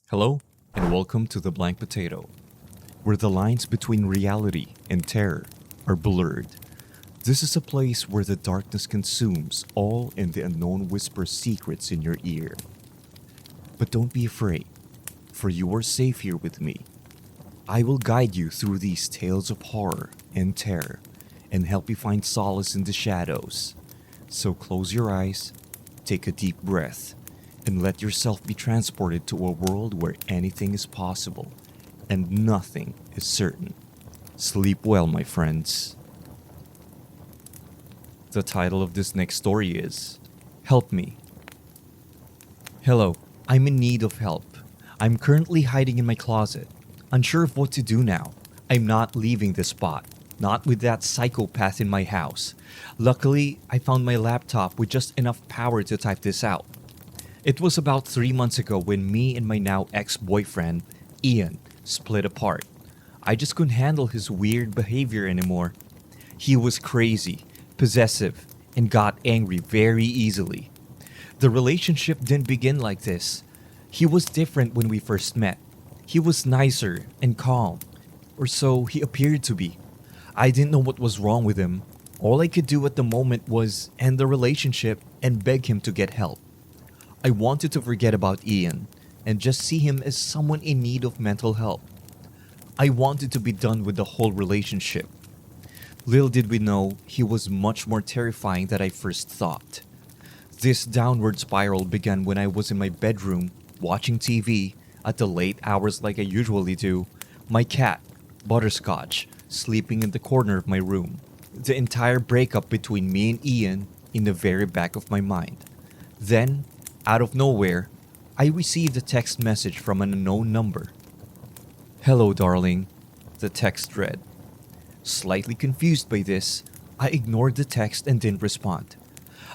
Hello, and welcome to The Blank Potato, where the lines between reality and terror are blurred. This is a place where the darkness consumes all and the unknown whispers secrets in your ear. But don't be afraid, for you are safe here with me. I will guide you through these tales of horror and terror and help you find solace in the shadows. So close your eyes, take a deep breath, and let yourself be transported to a world where anything is possible and nothing is certain. Sleep well, my friends. The title of this next story is Help Me. Hello, I'm in need of help. I'm currently hiding in my closet, unsure of what to do now. I'm not leaving this spot, not with that psychopath in my house. Luckily, I found my laptop with just enough power to type this out. It was about 3 months ago when me and my now ex-boyfriend, Ian, split apart. I just couldn't handle his weird behavior anymore. He was crazy, possessive, and got angry very easily. The relationship didn't begin like this. He was different when we first met. He was nicer and calm, or so he appeared to be. I didn't know what was wrong with him. All I could do at the moment was end the relationship and beg him to get help. I wanted to forget about Ian and just see him as someone in need of mental help. I wanted to be done with the whole relationship. Little did we know he was much more terrifying than I first thought. This downward spiral began when I was in my bedroom watching TV at the late hours like I usually do, my cat, Butterscotch, sleeping in the corner of my room. The entire breakup between me and Ian in the very back of my mind. Then, out of nowhere, I received a text message from an unknown number. "Hello, darling," the text read. Slightly confused by this, I ignored the text and didn't respond.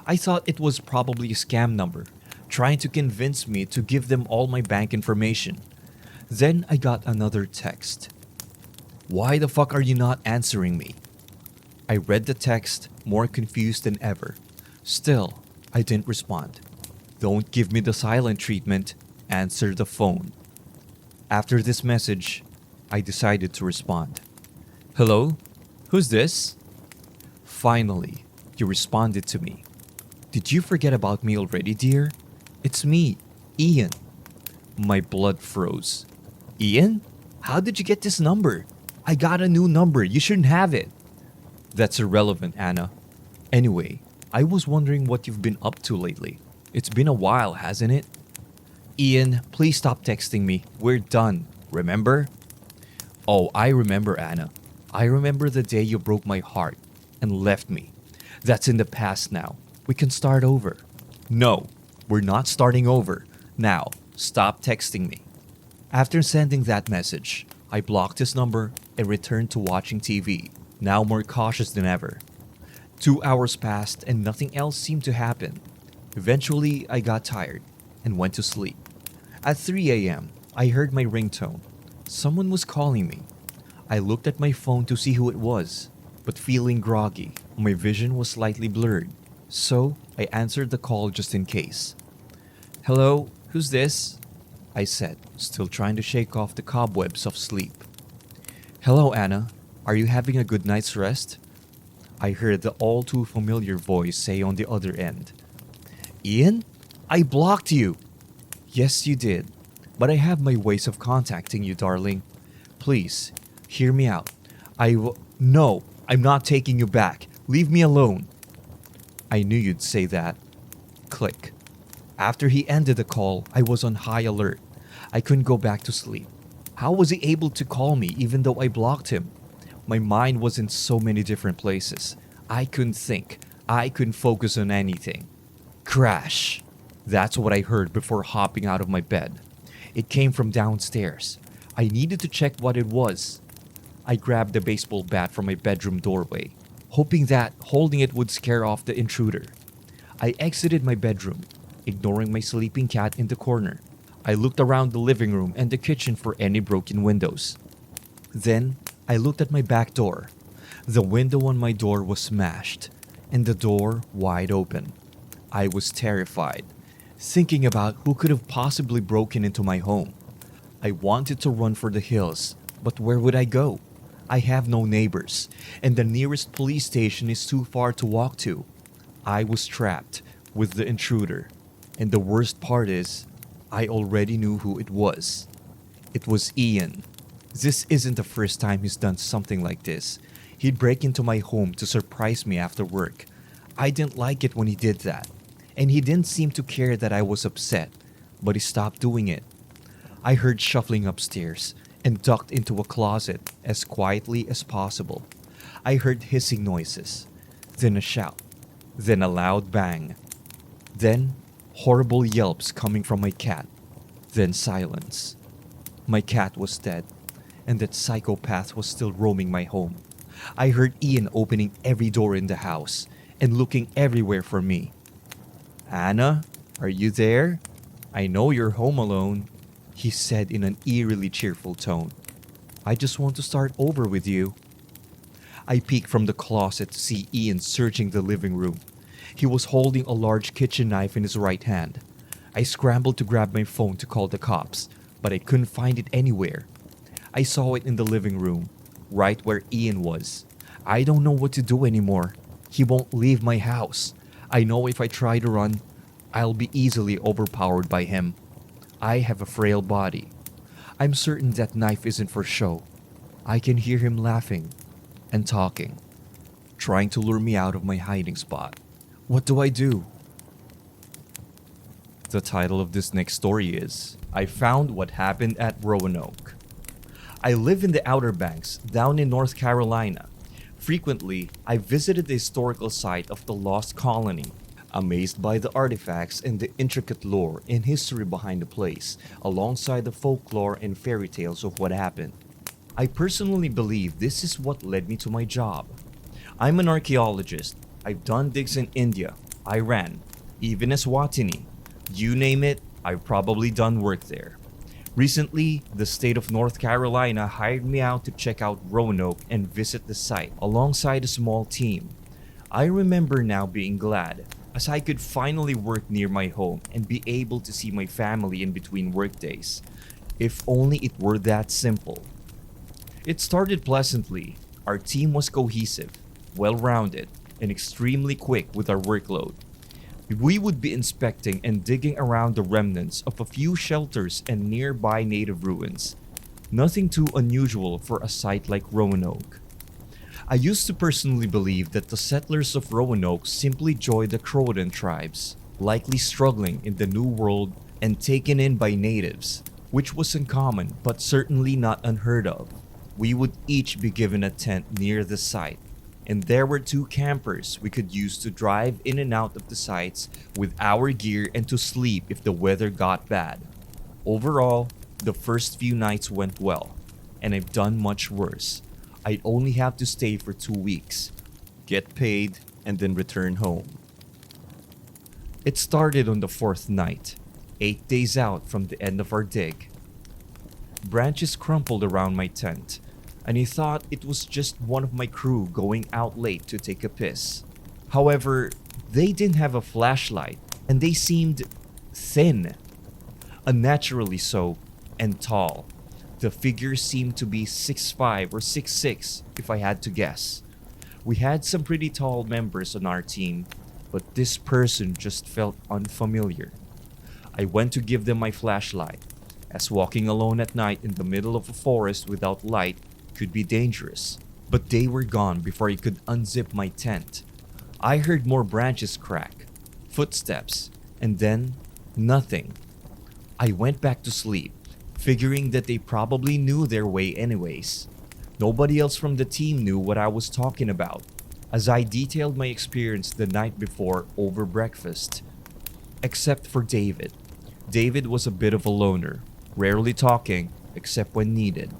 I thought it was probably a scam number, trying to convince me to give them all my bank information. Then I got another text. "Why the fuck are you not answering me?" I read the text, more confused than ever. Still, I didn't respond. "Don't give me the silent treatment. Answer the phone." After this message, I decided to respond. "Hello? Who's this?" Finally, you responded to me. "Did you forget about me already, dear? It's me, Ian." My blood froze. "Ian? How did you get this number? I got a new number. You shouldn't have it." "That's irrelevant, Anna. Anyway, I was wondering what you've been up to lately. It's been a while, hasn't it?" "Ian, please stop texting me. We're done. Remember?" "Oh, I remember, Anna. I remember the day you broke my heart and left me. That's in the past now. We can start over." "No, we're not starting over. Now, stop texting me." After sending that message, I blocked his number and returned to watching TV, now more cautious than ever. 2 hours passed and nothing else seemed to happen. Eventually, I got tired and went to sleep. At 3 a.m., I heard my ringtone. Someone was calling me. I looked at my phone to see who it was, but feeling groggy, my vision was slightly blurred. So, I answered the call just in case. "Hello, who's this?" I said, still trying to shake off the cobwebs of sleep. "Hello, Anna. Are you having a good night's rest?" I heard the all too familiar voice say on the other end. "Ian? I blocked you!" "Yes, you did. But I have my ways of contacting you, darling. Please, hear me out. No, I'm not taking you back. Leave me alone." I knew you'd say that. Click. After he ended the call, I was on high alert. I couldn't go back to sleep. How was he able to call me even though I blocked him? My mind was in so many different places. I couldn't think. I couldn't focus on anything. Crash. That's what I heard before hopping out of my bed. It came from downstairs. I needed to check what it was. I grabbed the baseball bat from my bedroom doorway, hoping that holding it would scare off the intruder. I exited my bedroom, ignoring my sleeping cat in the corner. I looked around the living room and the kitchen for any broken windows. Then, I looked at my back door. The window on my door was smashed, and the door wide open. I was terrified, thinking about who could have possibly broken into my home. I wanted to run for the hills, but where would I go? I have no neighbors, and the nearest police station is too far to walk to. I was trapped with the intruder, and the worst part is, I already knew who it was. It was Ian. This isn't the first time he's done something like this. He'd break into my home to surprise me after work. I didn't like it when he did that, and he didn't seem to care that I was upset, but he stopped doing it. I heard shuffling upstairs and ducked into a closet as quietly as possible. I heard hissing noises, then a shout, then a loud bang, then horrible yelps coming from my cat, then silence. My cat was dead, and that psychopath was still roaming my home. I heard Ian opening every door in the house and looking everywhere for me. "Anna, are you there? I know you're home alone," he said in an eerily cheerful tone. "I just want to start over with you." I peeked from the closet to see Ian searching the living room. He was holding a large kitchen knife in his right hand. I scrambled to grab my phone to call the cops, but I couldn't find it anywhere. I saw it in the living room, right where Ian was. I don't know what to do anymore. He won't leave my house. I know if I try to run, I'll be easily overpowered by him. I have a frail body. I'm certain that knife isn't for show. I can hear him laughing and talking, trying to lure me out of my hiding spot. What do I do? The title of this next story is I Found What Happened at Roanoke. I live in the Outer Banks, down in North Carolina. Frequently, I visited the historical site of the Lost Colony, amazed by the artifacts and the intricate lore and history behind the place, alongside the folklore and fairy tales of what happened. I personally believe this is what led me to my job. I'm an archaeologist. I've done digs in India, Iran, even Eswatini. You name it, I've probably done work there. Recently, the state of North Carolina hired me out to check out Roanoke and visit the site alongside a small team. I remember now being glad, as I could finally work near my home and be able to see my family in between workdays. If only it were that simple. It started pleasantly. Our team was cohesive, well-rounded, and extremely quick with our workload. We would be inspecting and digging around the remnants of a few shelters and nearby native ruins. Nothing too unusual for a site like Roanoke. I used to personally believe that the settlers of Roanoke simply joined the Croatan tribes, likely struggling in the New World and taken in by natives, which was uncommon but certainly not unheard of. We would each be given a tent near the site, and there were 2 campers we could use to drive in and out of the sites with our gear and to sleep if the weather got bad. Overall, the first few nights went well, and I've done much worse. I'd only have to stay for 2 weeks, get paid, and then return home. It started on the 4th night, 8 days out from the end of our dig. Branches crumpled around my tent, and I thought it was just one of my crew going out late to take a piss. However, they didn't have a flashlight, and they seemed thin. Unnaturally so, and tall. The figures seemed to be 6'5" or 6'6", if I had to guess. We had some pretty tall members on our team, but this person just felt unfamiliar. I went to give them my flashlight, as walking alone at night in the middle of a forest without light could be dangerous. But they were gone before I could unzip my tent. I heard more branches crack, footsteps, and then nothing. I went back to sleep, figuring that they probably knew their way anyways. Nobody else from the team knew what I was talking about, as I detailed my experience the night before over breakfast. Except for David. David was a bit of a loner, rarely talking except when needed.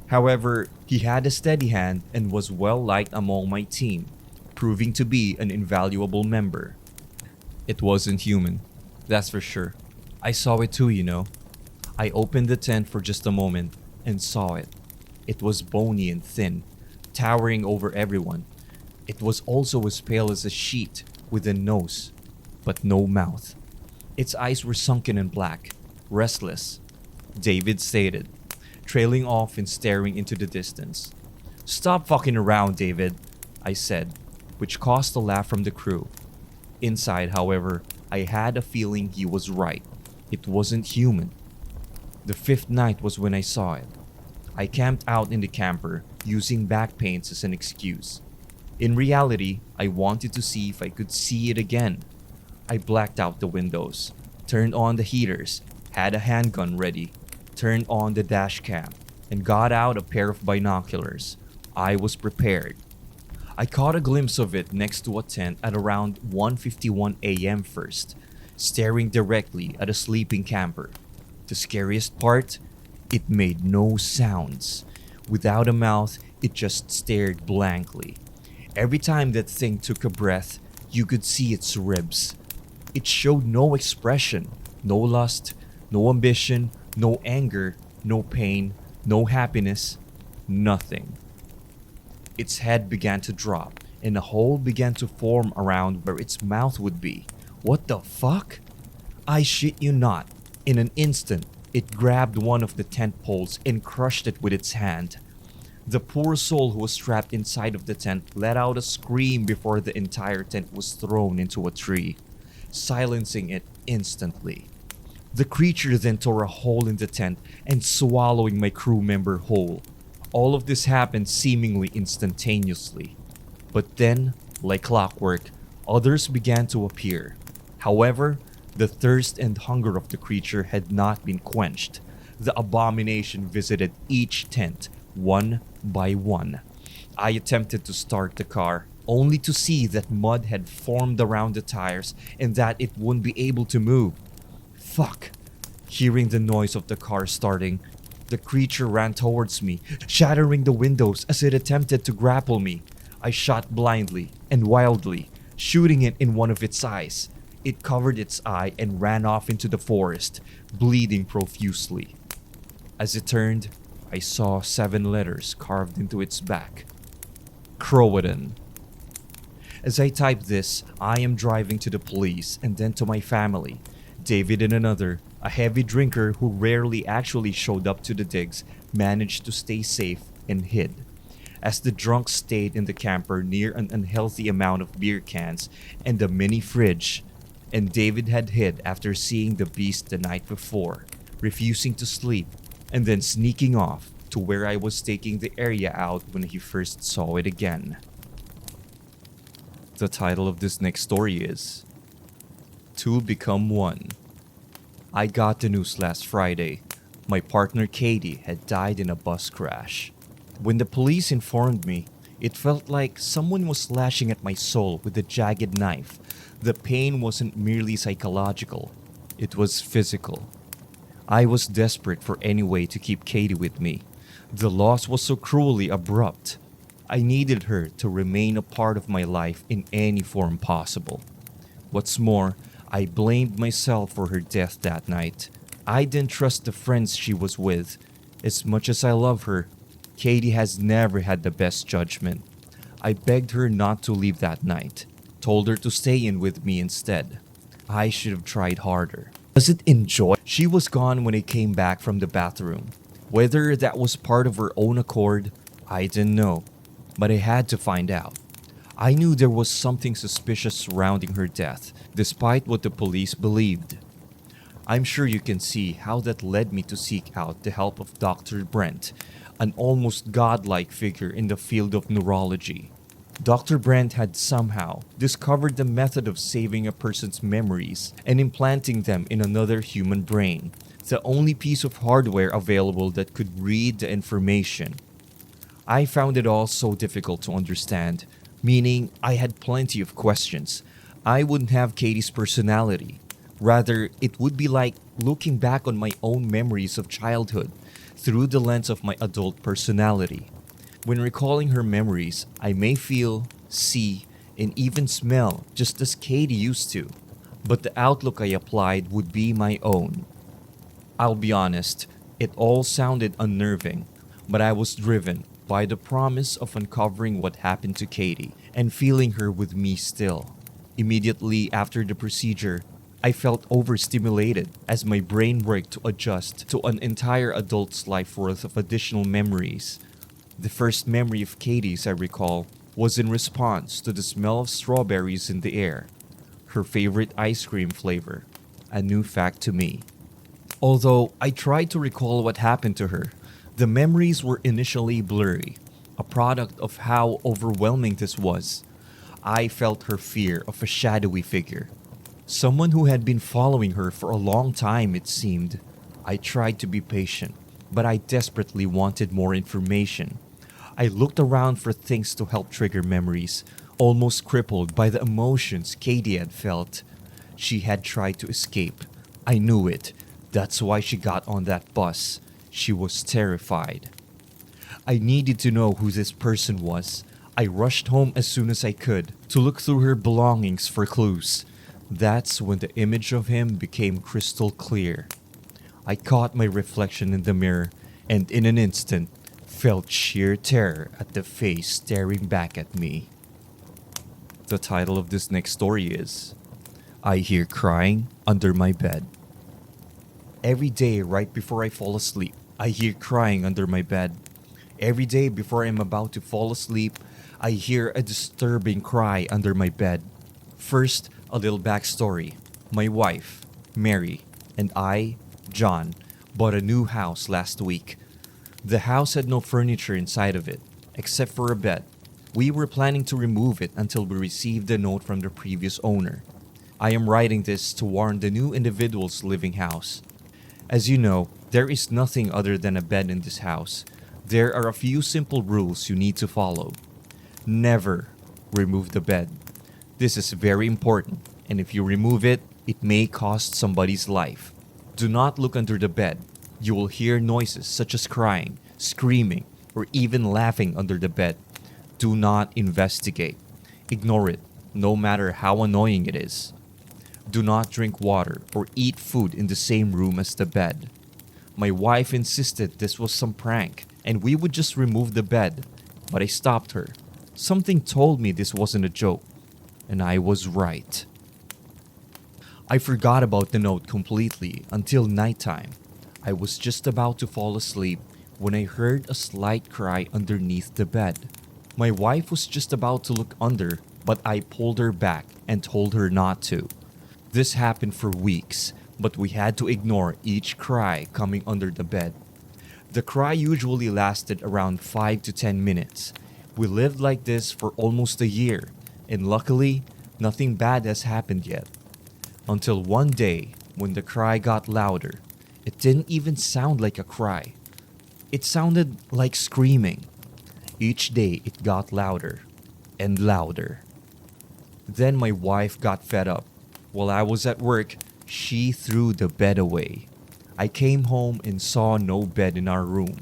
However, he had a steady hand and was well liked among my team, proving to be an invaluable member. It wasn't human, that's for sure. I saw it too, you know. I opened the tent for just a moment and saw it. It was bony and thin, towering over everyone. It was also as pale as a sheet, with a nose, but no mouth. Its eyes were sunken and black, restless. David stated, trailing off and staring into the distance. Stop fucking around, David, I said, which caused a laugh from the crew. Inside, however, I had a feeling he was right. It wasn't human. The fifth night was when I saw it. I camped out in the camper, using back pains as an excuse. In reality, I wanted to see if I could see it again. I blacked out the windows, turned on the heaters, had a handgun ready, turned on the dash cam, and got out a pair of binoculars. I was prepared. I caught a glimpse of it next to a tent at around 1:51 a.m. first, staring directly at a sleeping camper. The scariest part? It made no sounds. Without a mouth, it just stared blankly. Every time that thing took a breath, you could see its ribs. It showed no expression, no lust, no ambition, no anger, no pain, no happiness, nothing. Its head began to drop, and a hole began to form around where its mouth would be. What the fuck? I shit you not. In an instant, it grabbed one of the tent poles and crushed it with its hand. The poor soul who was trapped inside of the tent let out a scream before the entire tent was thrown into a tree, silencing it instantly. The creature then tore a hole in the tent and swallowing my crew member whole. All of this happened seemingly instantaneously. But then, like clockwork, others began to appear. However, the thirst and hunger of the creature had not been quenched. The abomination visited each tent, one by one. I attempted to start the car, only to see that mud had formed around the tires and that it wouldn't be able to move. Fuck. Hearing the noise of the car starting, the creature ran towards me, shattering the windows as it attempted to grapple me. I shot blindly and wildly, shooting it in one of its eyes. It covered its eye and ran off into the forest, bleeding profusely. As it turned, I saw 7 letters carved into its back. Croatan. As I type this, I am driving to the police and then to my family. David and another, a heavy drinker who rarely actually showed up to the digs, managed to stay safe and hid. As the drunk stayed in the camper near an unhealthy amount of beer cans and a mini fridge, and David had hid after seeing the beast the night before, refusing to sleep, and then sneaking off to where I was staking the area out when he first saw it again. The title of this next story is Two Become One. I got the news last Friday. My partner Katie had died in a bus crash. When the police informed me, it felt like someone was slashing at my soul with a jagged knife. The pain wasn't merely psychological, it was physical. I was desperate for any way to keep Katie with me. The loss was so cruelly abrupt. I needed her to remain a part of my life in any form possible. What's more, I blamed myself for her death that night. I didn't trust the friends she was with. As much as I love her, Katie has never had the best judgment. I begged her not to leave that night, told her to stay in with me instead. I should have tried harder. Was it enjoy? She was gone when I came back from the bathroom. Whether that was part of her own accord, I didn't know, but I had to find out. I knew there was something suspicious surrounding her death, despite what the police believed. I'm sure you can see how that led me to seek out the help of Dr. Brent, an almost godlike figure in the field of neurology. Dr. Brent had somehow discovered the method of saving a person's memories and implanting them in another human brain, the only piece of hardware available that could read the information. I found it all so difficult to understand, meaning I had plenty of questions. I wouldn't have Katie's personality. Rather, it would be like looking back on my own memories of childhood through the lens of my adult personality. When recalling her memories, I may feel, see, and even smell just as Katie used to, but the outlook I applied would be my own. I'll be honest, it all sounded unnerving, but I was driven by the promise of uncovering what happened to Katie and feeling her with me still. Immediately after the procedure, I felt overstimulated as my brain worked to adjust to an entire adult's life worth of additional memories. The first memory of Katie's I recall was in response to the smell of strawberries in the air, her favorite ice cream flavor, a new fact to me. Although I tried to recall what happened to her, the memories were initially blurry, a product of how overwhelming this was. I felt her fear of a shadowy figure, someone who had been following her for a long time, it seemed. I tried to be patient, but I desperately wanted more information. I looked around for things to help trigger memories, almost crippled by the emotions Katie had felt. She had tried to escape. I knew it. That's why she got on that bus. She was terrified. I needed to know who this person was. I rushed home as soon as I could to look through her belongings for clues. That's when the image of him became crystal clear. I caught my reflection in the mirror and in an instant felt sheer terror at the face staring back at me. The title of this next story is I Hear Crying Under My Bed. Every day right before I fall asleep, I hear crying under my bed. Every day before I'm about to fall asleep, I hear a disturbing cry under my bed. First, a little backstory. My wife, Mary, and I, John, bought a new house last week. The house had no furniture inside of it, except for a bed. We were planning to remove it until we received a note from the previous owner. I am writing this to warn the new individuals living house. As you know, there is nothing other than a bed in this house. There are a few simple rules you need to follow. Never remove the bed. This is very important, and if you remove it, it may cost somebody's life. Do not look under the bed. You will hear noises such as crying, screaming, or even laughing under the bed. Do not investigate. Ignore it, no matter how annoying it is. Do not drink water or eat food in the same room as the bed. My wife insisted this was some prank and we would just remove the bed, but I stopped her. Something told me this wasn't a joke, and I was right. I forgot about the note completely until nighttime. I was just about to fall asleep when I heard a slight cry underneath the bed. My wife was just about to look under, but I pulled her back and told her not to. This happened for weeks, but we had to ignore each cry coming under the bed. The cry usually lasted around 5 to 10 minutes. We lived like this for almost a year, and luckily, nothing bad has happened yet. Until one day, when the cry got louder, it didn't even sound like a cry. It sounded like screaming. Each day it got louder and louder. Then my wife got fed up. While I was at work, she threw the bed away. I came home and saw no bed in our room.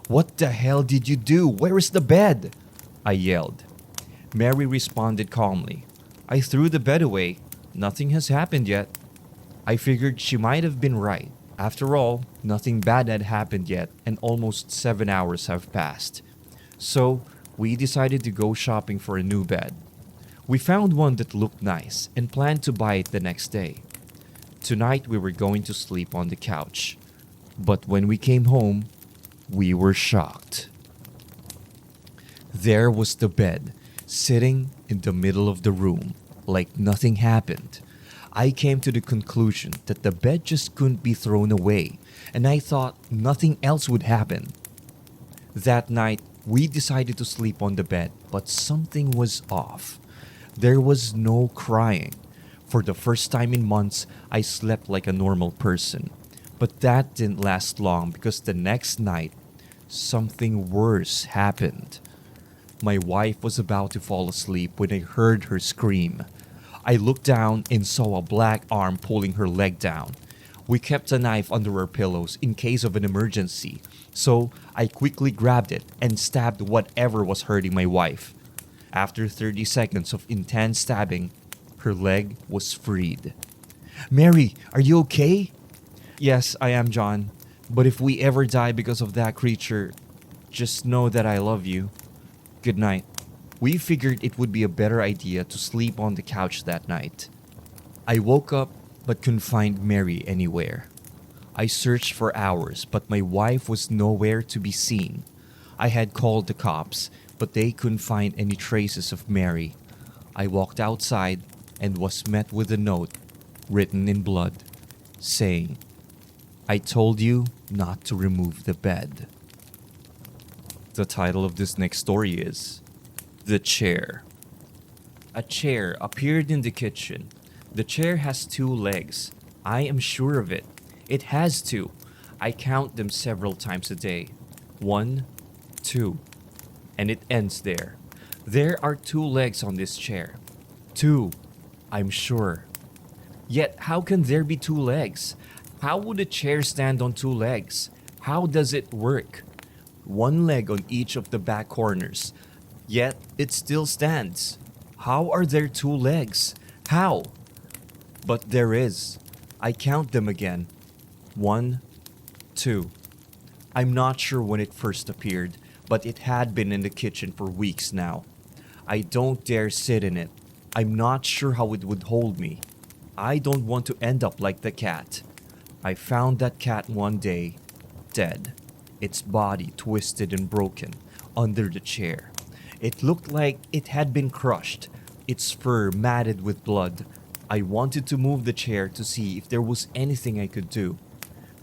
"What the hell did you do? Where is the bed?" I yelled. Mary responded calmly. "I threw the bed away. Nothing has happened yet." I figured she might have been right. After all, nothing bad had happened yet and almost 7 hours have passed. So, we decided to go shopping for a new bed. We found one that looked nice and planned to buy it the next day. Tonight we were going to sleep on the couch. But when we came home, we were shocked. There was the bed, sitting in the middle of the room, like nothing happened. I came to the conclusion that the bed just couldn't be thrown away, and I thought nothing else would happen. That night, we decided to sleep on the bed, but something was off. There was no crying. For the first time in months, I slept like a normal person. But that didn't last long because the next night, something worse happened. My wife was about to fall asleep when I heard her scream. I looked down and saw a black arm pulling her leg down. We kept a knife under our pillows in case of an emergency, so I quickly grabbed it and stabbed whatever was hurting my wife. After 30 seconds of intense stabbing, her leg was freed. "Mary, are you okay?" "Yes, I am, John. But if we ever die because of that creature, just know that I love you. Good night." We figured it would be a better idea to sleep on the couch that night. I woke up but couldn't find Mary anywhere. I searched for hours, but my wife was nowhere to be seen. I had called the cops, but they couldn't find any traces of Mary. I walked outside and was met with a note written in blood saying, "I told you not to remove the bed." The title of this next story is The Chair. A chair appeared in the kitchen. The chair has two legs. I am sure of it. It has two. I count them several times a day. 1, 2. And it ends there. There are two legs on this chair. Two, I'm sure. Yet how can there be two legs? How would a chair stand on two legs? How does it work? One leg on each of the back corners. Yet it still stands. How are there two legs? How? But there is. I count them again. 1, 2. I'm not sure when it first appeared, but it had been in the kitchen for weeks now. I don't dare sit in it. I'm not sure how it would hold me. I don't want to end up like the cat. I found that cat one day, dead, its body twisted and broken, under the chair. It looked like it had been crushed, its fur matted with blood. I wanted to move the chair to see if there was anything I could do,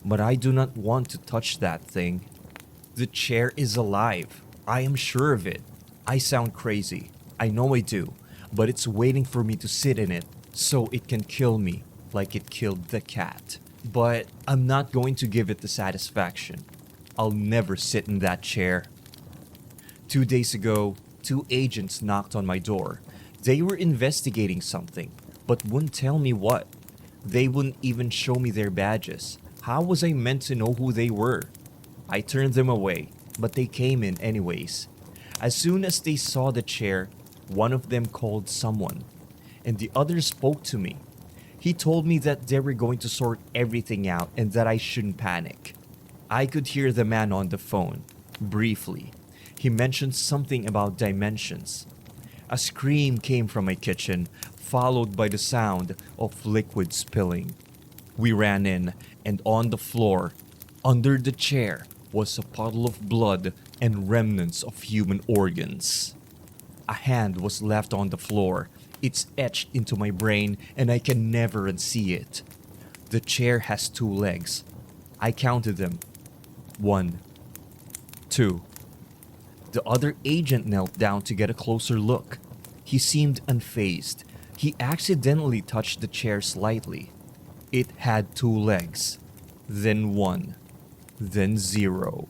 but I do not want to touch that thing. The chair is alive. I am sure of it. I sound crazy. I know I do, but it's waiting for me to sit in it so it can kill me like it killed the cat. But I'm not going to give it the satisfaction. I'll never sit in that chair. 2 days ago, 2 agents knocked on my door. They were investigating something, but wouldn't tell me what. They wouldn't even show me their badges. How was I meant to know who they were? I turned them away, but they came in anyways. As soon as they saw the chair, one of them called someone, and the other spoke to me. He told me that they were going to sort everything out and that I shouldn't panic. I could hear the man on the phone, briefly. He mentioned something about dimensions. A scream came from my kitchen, followed by the sound of liquid spilling. We ran in, and on the floor, under the chair, was a puddle of blood and remnants of human organs. A hand was left on the floor. It's etched into my brain and I can never unsee it. The chair has 2 legs. I counted them. 1, 2. The other agent knelt down to get a closer look. He seemed unfazed. He accidentally touched the chair slightly. It had 2 legs. Then 1. Then 0.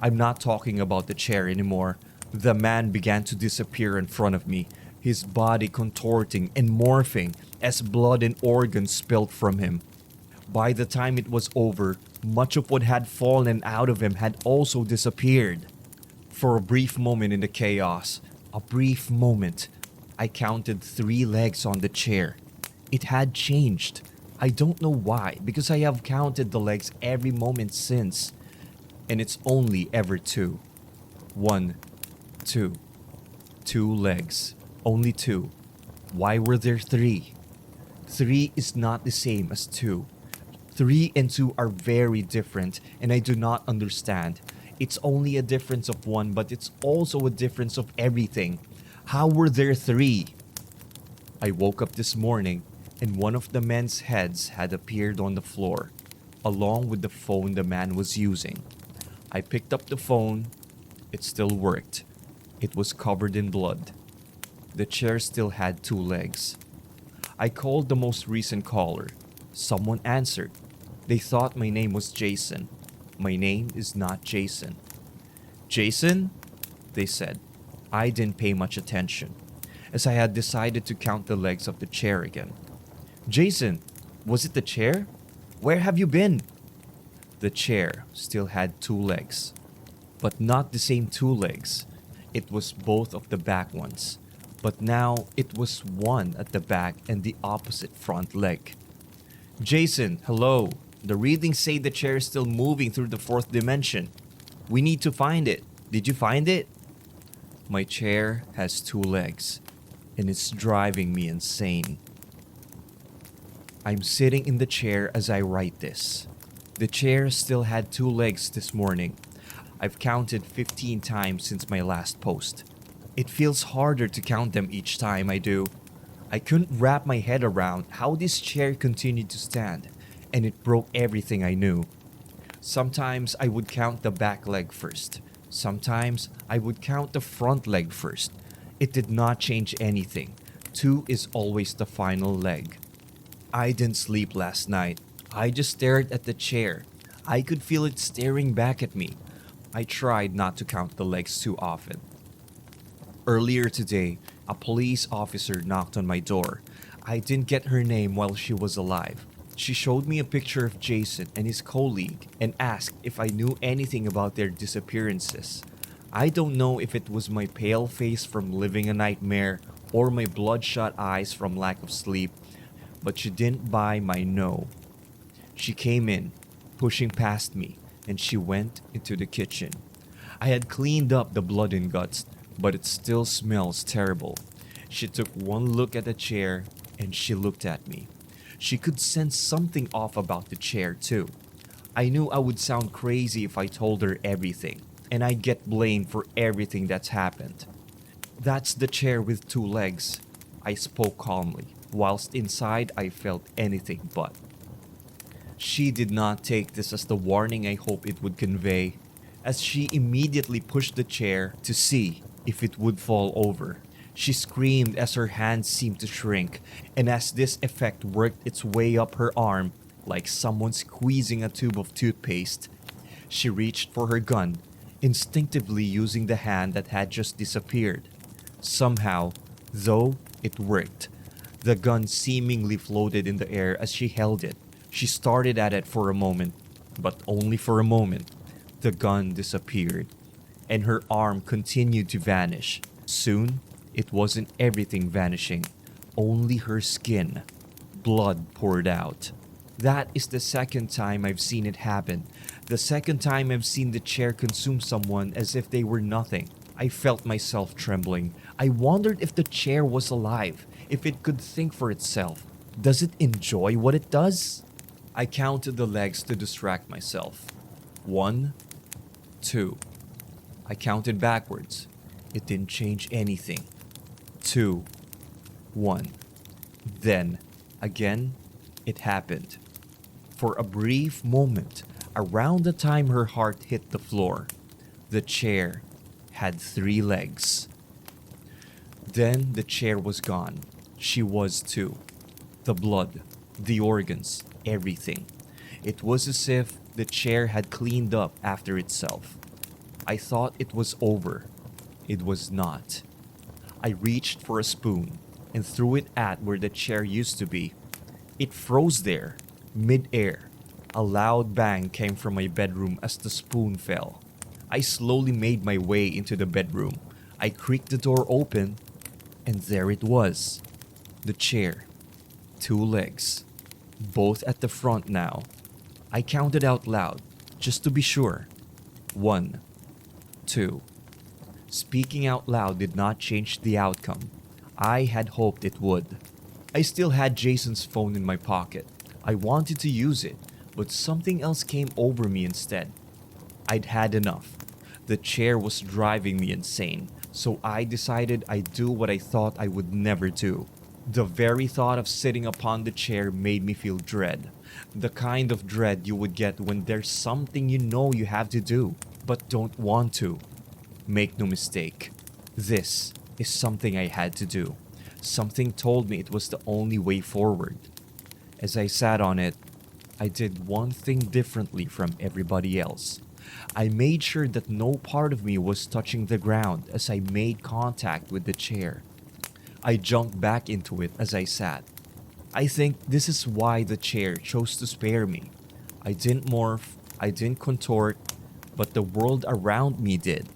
I'm not talking about the chair anymore. The man began to disappear in front of me, his body contorting and morphing as blood and organs spilled from him. By the time it was over, much of what had fallen out of him had also disappeared. For a brief moment in the chaos, a brief moment, I counted 3 legs on the chair. It had changed. I don't know why, because I have counted the legs every moment since, and it's only ever 2. 1, 2. 2 legs. Only 2. Why were there 3? 3 is not the same as 2. 3 and 2 are very different, and I do not understand. It's only a difference of 1, but it's also a difference of everything. How were there 3? I woke up this morning, and one of the men's heads had appeared on the floor, along with the phone the man was using. I picked up the phone. It still worked. It was covered in blood. The chair still had 2 legs. I called the most recent caller. Someone answered. They thought my name was Jason. My name is not Jason. Jason? They said. I didn't pay much attention, as I had decided to count the legs of the chair again. Jason, was it the chair? Where have you been? The chair still had 2 legs, but not the same 2 legs. It was both of the back ones, but now it was one at the back and the opposite front leg. Jason, hello. The readings say the chair is still moving through the 4th dimension. We need to find it. Did you find it? My chair has 2 legs, and it's driving me insane. I'm sitting in the chair as I write this. The chair still had 2 legs this morning. I've counted 15 times since my last post. It feels harder to count them each time I do. I couldn't wrap my head around how this chair continued to stand, and it broke everything I knew. Sometimes I would count the back leg first. Sometimes I would count the front leg first. It did not change anything. 2 is always the final leg. I didn't sleep last night. I just stared at the chair. I could feel it staring back at me. I tried not to count the legs too often. Earlier today, a police officer knocked on my door. I didn't get her name while she was alive. She showed me a picture of Jason and his colleague and asked if I knew anything about their disappearances. I don't know if it was my pale face from living a nightmare or my bloodshot eyes from lack of sleep, but she didn't buy my no. She came in, pushing past me, and she went into the kitchen. I had cleaned up the blood and guts, but it still smells terrible. She took one look at the chair and she looked at me. She could sense something off about the chair too. I knew I would sound crazy if I told her everything, and I'd get blamed for everything that's happened. That's the chair with 2 legs, I spoke calmly, whilst inside I felt anything but. She did not take this as the warning I hoped it would convey, as she immediately pushed the chair to see if it would fall over. She screamed as her hands seemed to shrink, and as this effect worked its way up her arm, like someone squeezing a tube of toothpaste, she reached for her gun, instinctively using the hand that had just disappeared. Somehow, though, it worked. The gun seemingly floated in the air as she held it. She started at it for a moment, but only for a moment. The gun disappeared, and her arm continued to vanish. Soon, it wasn't everything vanishing, only her skin. Blood poured out. That is the second time I've seen it happen. The second time I've seen the chair consume someone as if they were nothing. I felt myself trembling. I wondered if the chair was alive, if it could think for itself. Does it enjoy what it does? I counted the legs to distract myself. 1, 2. I counted backwards. It didn't change anything. 2, 1. Then, again, it happened. For a brief moment, around the time her heart hit the floor, the chair had 3 legs. Then the chair was gone. She was too. The blood, the organs, everything. It was as if the chair had cleaned up after itself. I thought it was over. It was not. I reached for a spoon and threw it at where the chair used to be. It froze there, mid-air. A loud bang came from my bedroom as the spoon fell. I slowly made my way into the bedroom. I creaked the door open, and there it was. The chair. 2 legs. Both at the front now. I counted out loud, just to be sure. 1, 2. Speaking out loud did not change the outcome. I had hoped it would. I still had Jason's phone in my pocket. I wanted to use it, but something else came over me instead. I'd had enough. The chair was driving me insane, so I decided I'd do what I thought I would never do. The very thought of sitting upon the chair made me feel dread. The kind of dread you would get when there's something you know you have to do, but don't want to. Make no mistake, this is something I had to do. Something told me it was the only way forward. As I sat on it, I did one thing differently from everybody else. I made sure that no part of me was touching the ground as I made contact with the chair. I jumped back into it as I sat. I think this is why the chair chose to spare me. I didn't morph, I didn't contort, but the world around me did.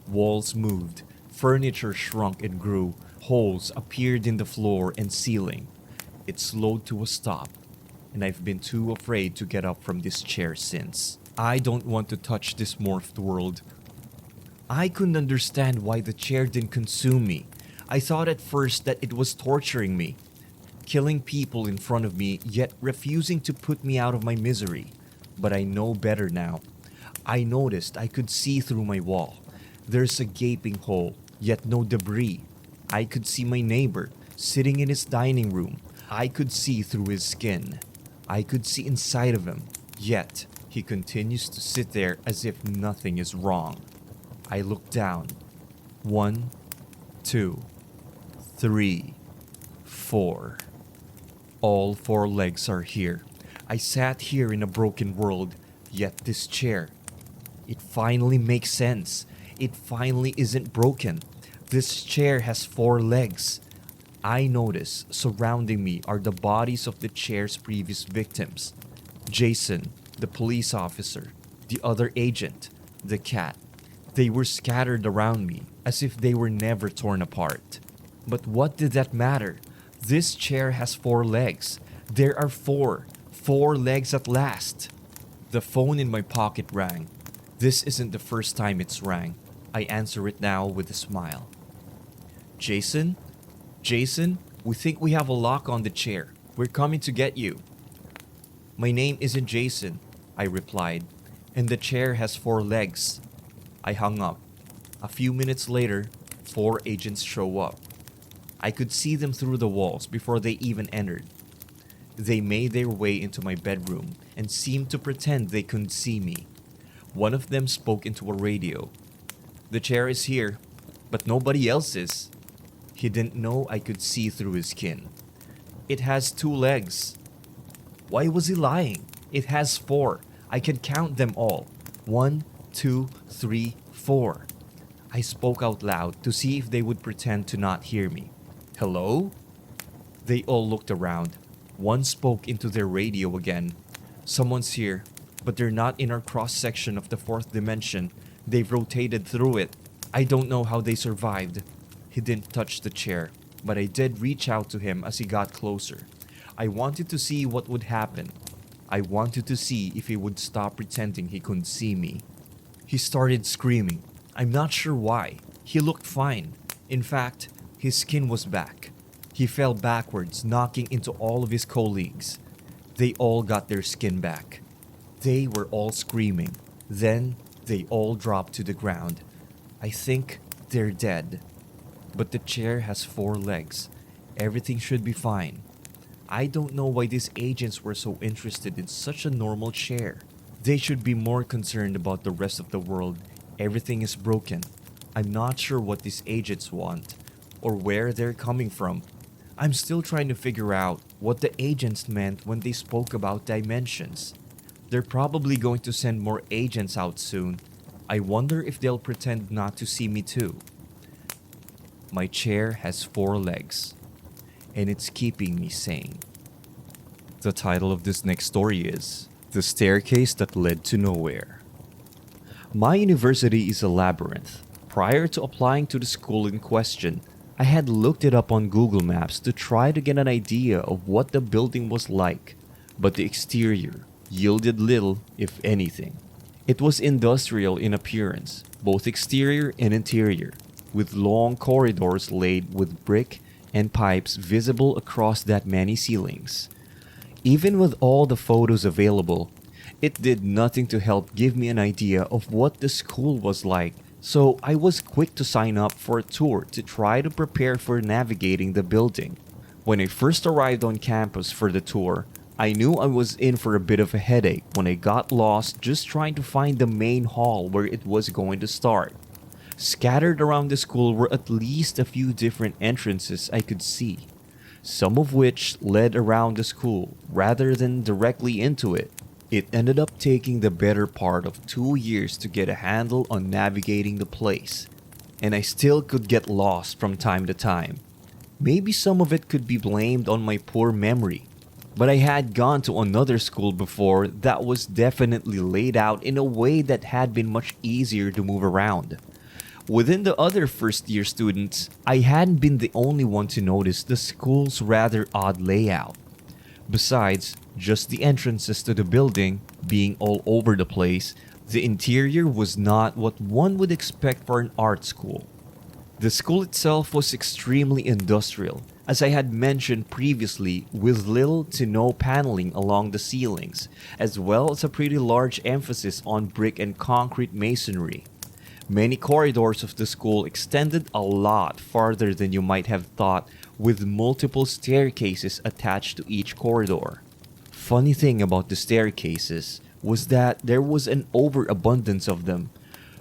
Walls moved, furniture shrunk and grew, holes appeared in the floor and ceiling. It slowed to a stop, and I've been too afraid to get up from this chair since. I don't want to touch this morphed world. I couldn't understand why the chair didn't consume me. I thought at first that it was torturing me. killing people in front of me, yet refusing to put me out of my misery. But I know better now. I noticed I could see through my wall. There's a gaping hole, yet no debris. I could see my neighbor sitting in his dining room. I could see through his skin. I could see inside of him, yet he continues to sit there as if nothing is wrong. I look down. 1, 2, 3, 4. All 4 legs are here. I sat here in a broken world, yet this chair. It finally makes sense. It finally isn't broken. This chair has 4 legs. I notice surrounding me are the bodies of the chair's previous victims. Jason, the police officer, the other agent, the cat. They were scattered around me as if they were never torn apart. But what did that matter? This chair has 4 legs. There are 4 legs at last. The phone in my pocket rang. This isn't the first time it's rang. I answer it now with a smile. Jason? Jason, we think we have a lock on the chair. We're coming to get you. My name isn't Jason, I replied, and the chair has 4 legs. I hung up. A few minutes later, 4 agents show up. I could see them through the walls before they even entered. They made their way into my bedroom and seemed to pretend they couldn't see me. One of them spoke into a radio. The chair is here, but nobody else is. He didn't know I could see through his skin. It has 2 legs. Why was he lying? It has 4. I can count them all. 1, 2, 3, 4. I spoke out loud to see if they would pretend to not hear me. Hello? They all looked around. One spoke into their radio again. Someone's here, but they're not in our cross-section of the 4th dimension. They've rotated through it. I don't know how they survived. He didn't touch the chair, but I did reach out to him as he got closer. I wanted to see what would happen. I wanted to see if he would stop pretending he couldn't see me. He started screaming. I'm not sure why. He looked fine. In fact, his skin was back. He fell backwards, knocking into all of his colleagues. They all got their skin back. They were all screaming. Then they all dropped to the ground. I think they're dead. But the chair has 4 legs. Everything should be fine. I don't know why these agents were so interested in such a normal chair. They should be more concerned about the rest of the world. Everything is broken. I'm not sure what these agents want or where they're coming from. I'm still trying to figure out what the agents meant when they spoke about dimensions. They're probably going to send more agents out soon. I wonder if they'll pretend not to see me too. My chair has 4 legs, and it's keeping me sane. The title of this next story is The Staircase That Led to Nowhere. My university is a labyrinth. Prior to applying to the school in question, I had looked it up on Google Maps to try to get an idea of what the building was like, but the exterior yielded little, if anything. It was industrial in appearance, both exterior and interior, with long corridors laid with brick and pipes visible across that many ceilings. Even with all the photos available, it did nothing to help give me an idea of what the school was like, so I was quick to sign up for a tour to try to prepare for navigating the building. When I first arrived on campus for the tour, I knew I was in for a bit of a headache when I got lost just trying to find the main hall where it was going to start. Scattered around the school were at least a few different entrances I could see, some of which led around the school rather than directly into it. It ended up taking the better part of 2 years to get a handle on navigating the place, and I still could get lost from time to time. Maybe some of it could be blamed on my poor memory, but I had gone to another school before that was definitely laid out in a way that had been much easier to move around. Within the other first-year students, I hadn't been the only one to notice the school's rather odd layout. Besides just the entrances to the building being all over the place, the interior was not what one would expect for an art school. The school itself was extremely industrial, as I had mentioned previously, with little to no paneling along the ceilings, as well as a pretty large emphasis on brick and concrete masonry. Many corridors of the school extended a lot farther than you might have thought, with multiple staircases attached to each corridor. Funny thing about the staircases was that there was an overabundance of them.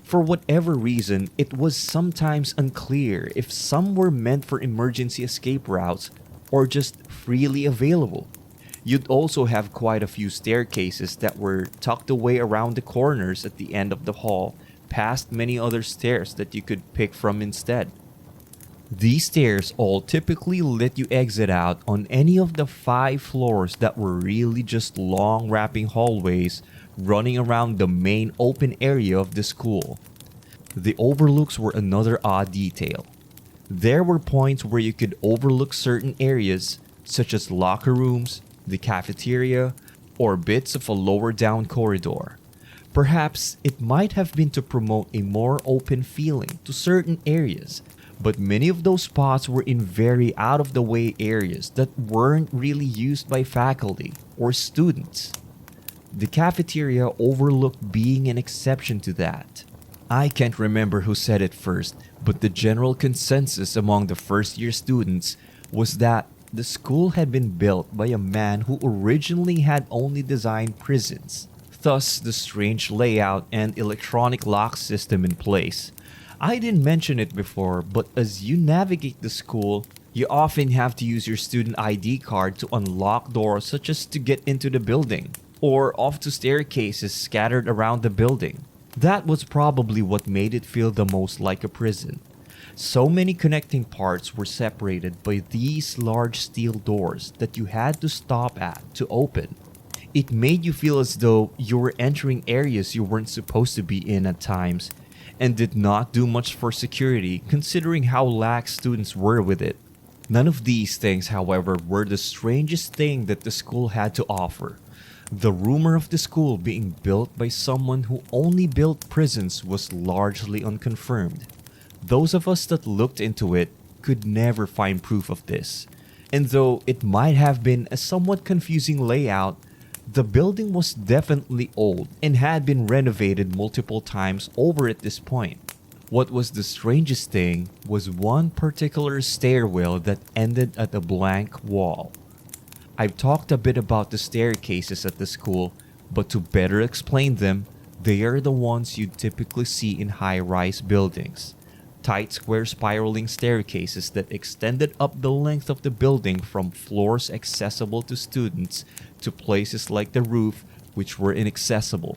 For whatever reason, it was sometimes unclear if some were meant for emergency escape routes or just freely available. You'd also have quite a few staircases that were tucked away around the corners at the end of the hall, past many other stairs that you could pick from instead. These stairs all typically let you exit out on any of the 5 floors that were really just long wrapping hallways running around the main open area of the school. The overlooks were another odd detail. There were points where you could overlook certain areas, such as locker rooms, the cafeteria, or bits of a lower down corridor. Perhaps it might have been to promote a more open feeling to certain areas, but many of those spots were in very out of the way areas that weren't really used by faculty or students. The cafeteria overlooked being an exception to that. I can't remember who said it first, but the general consensus among the first year students was that the school had been built by a man who originally had only designed prisons, thus the strange layout and electronic lock system in place. I didn't mention it before, but as you navigate the school, you often have to use your student ID card to unlock doors such as to get into the building, or off to staircases scattered around the building. That was probably what made it feel the most like a prison. So many connecting parts were separated by these large steel doors that you had to stop at to open. It made you feel as though you were entering areas you weren't supposed to be in at times, and did not do much for security considering how lax students were with it. None of these things, however, were the strangest thing that the school had to offer. The rumor of the school being built by someone who only built prisons was largely unconfirmed. Those of us that looked into it could never find proof of this, and though it might have been a somewhat confusing layout, the building was definitely old and had been renovated multiple times over at this point. What was the strangest thing was one particular stairwell that ended at a blank wall. I've talked a bit about the staircases at the school, but to better explain them, they are the ones you typically see in high-rise buildings. Tight square spiraling staircases that extended up the length of the building from floors accessible to students to places like the roof which were inaccessible.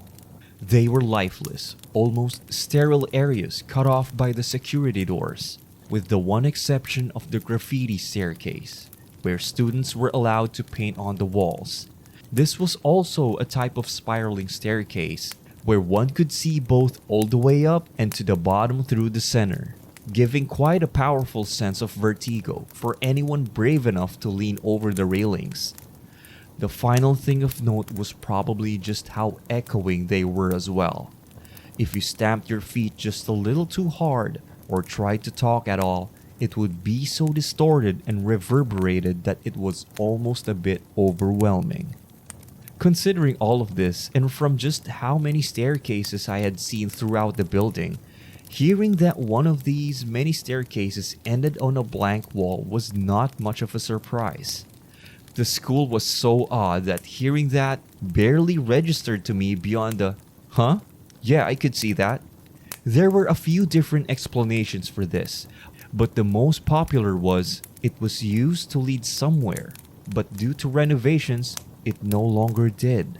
They were lifeless, almost sterile areas cut off by the security doors, with the one exception of the graffiti staircase, where students were allowed to paint on the walls. This was also a type of spiraling staircase where one could see both all the way up and to the bottom through the center, giving quite a powerful sense of vertigo for anyone brave enough to lean over the railings. The final thing of note was probably just how echoing they were as well. If you stamped your feet just a little too hard or tried to talk at all, it would be so distorted and reverberated that it was almost a bit overwhelming. Considering all of this, and from just how many staircases I had seen throughout the building, hearing that one of these many staircases ended on a blank wall was not much of a surprise. The school was so odd that hearing that barely registered to me beyond the, huh? Yeah, I could see that. There were a few different explanations for this, but the most popular was it was used to lead somewhere, but due to renovations, it no longer did.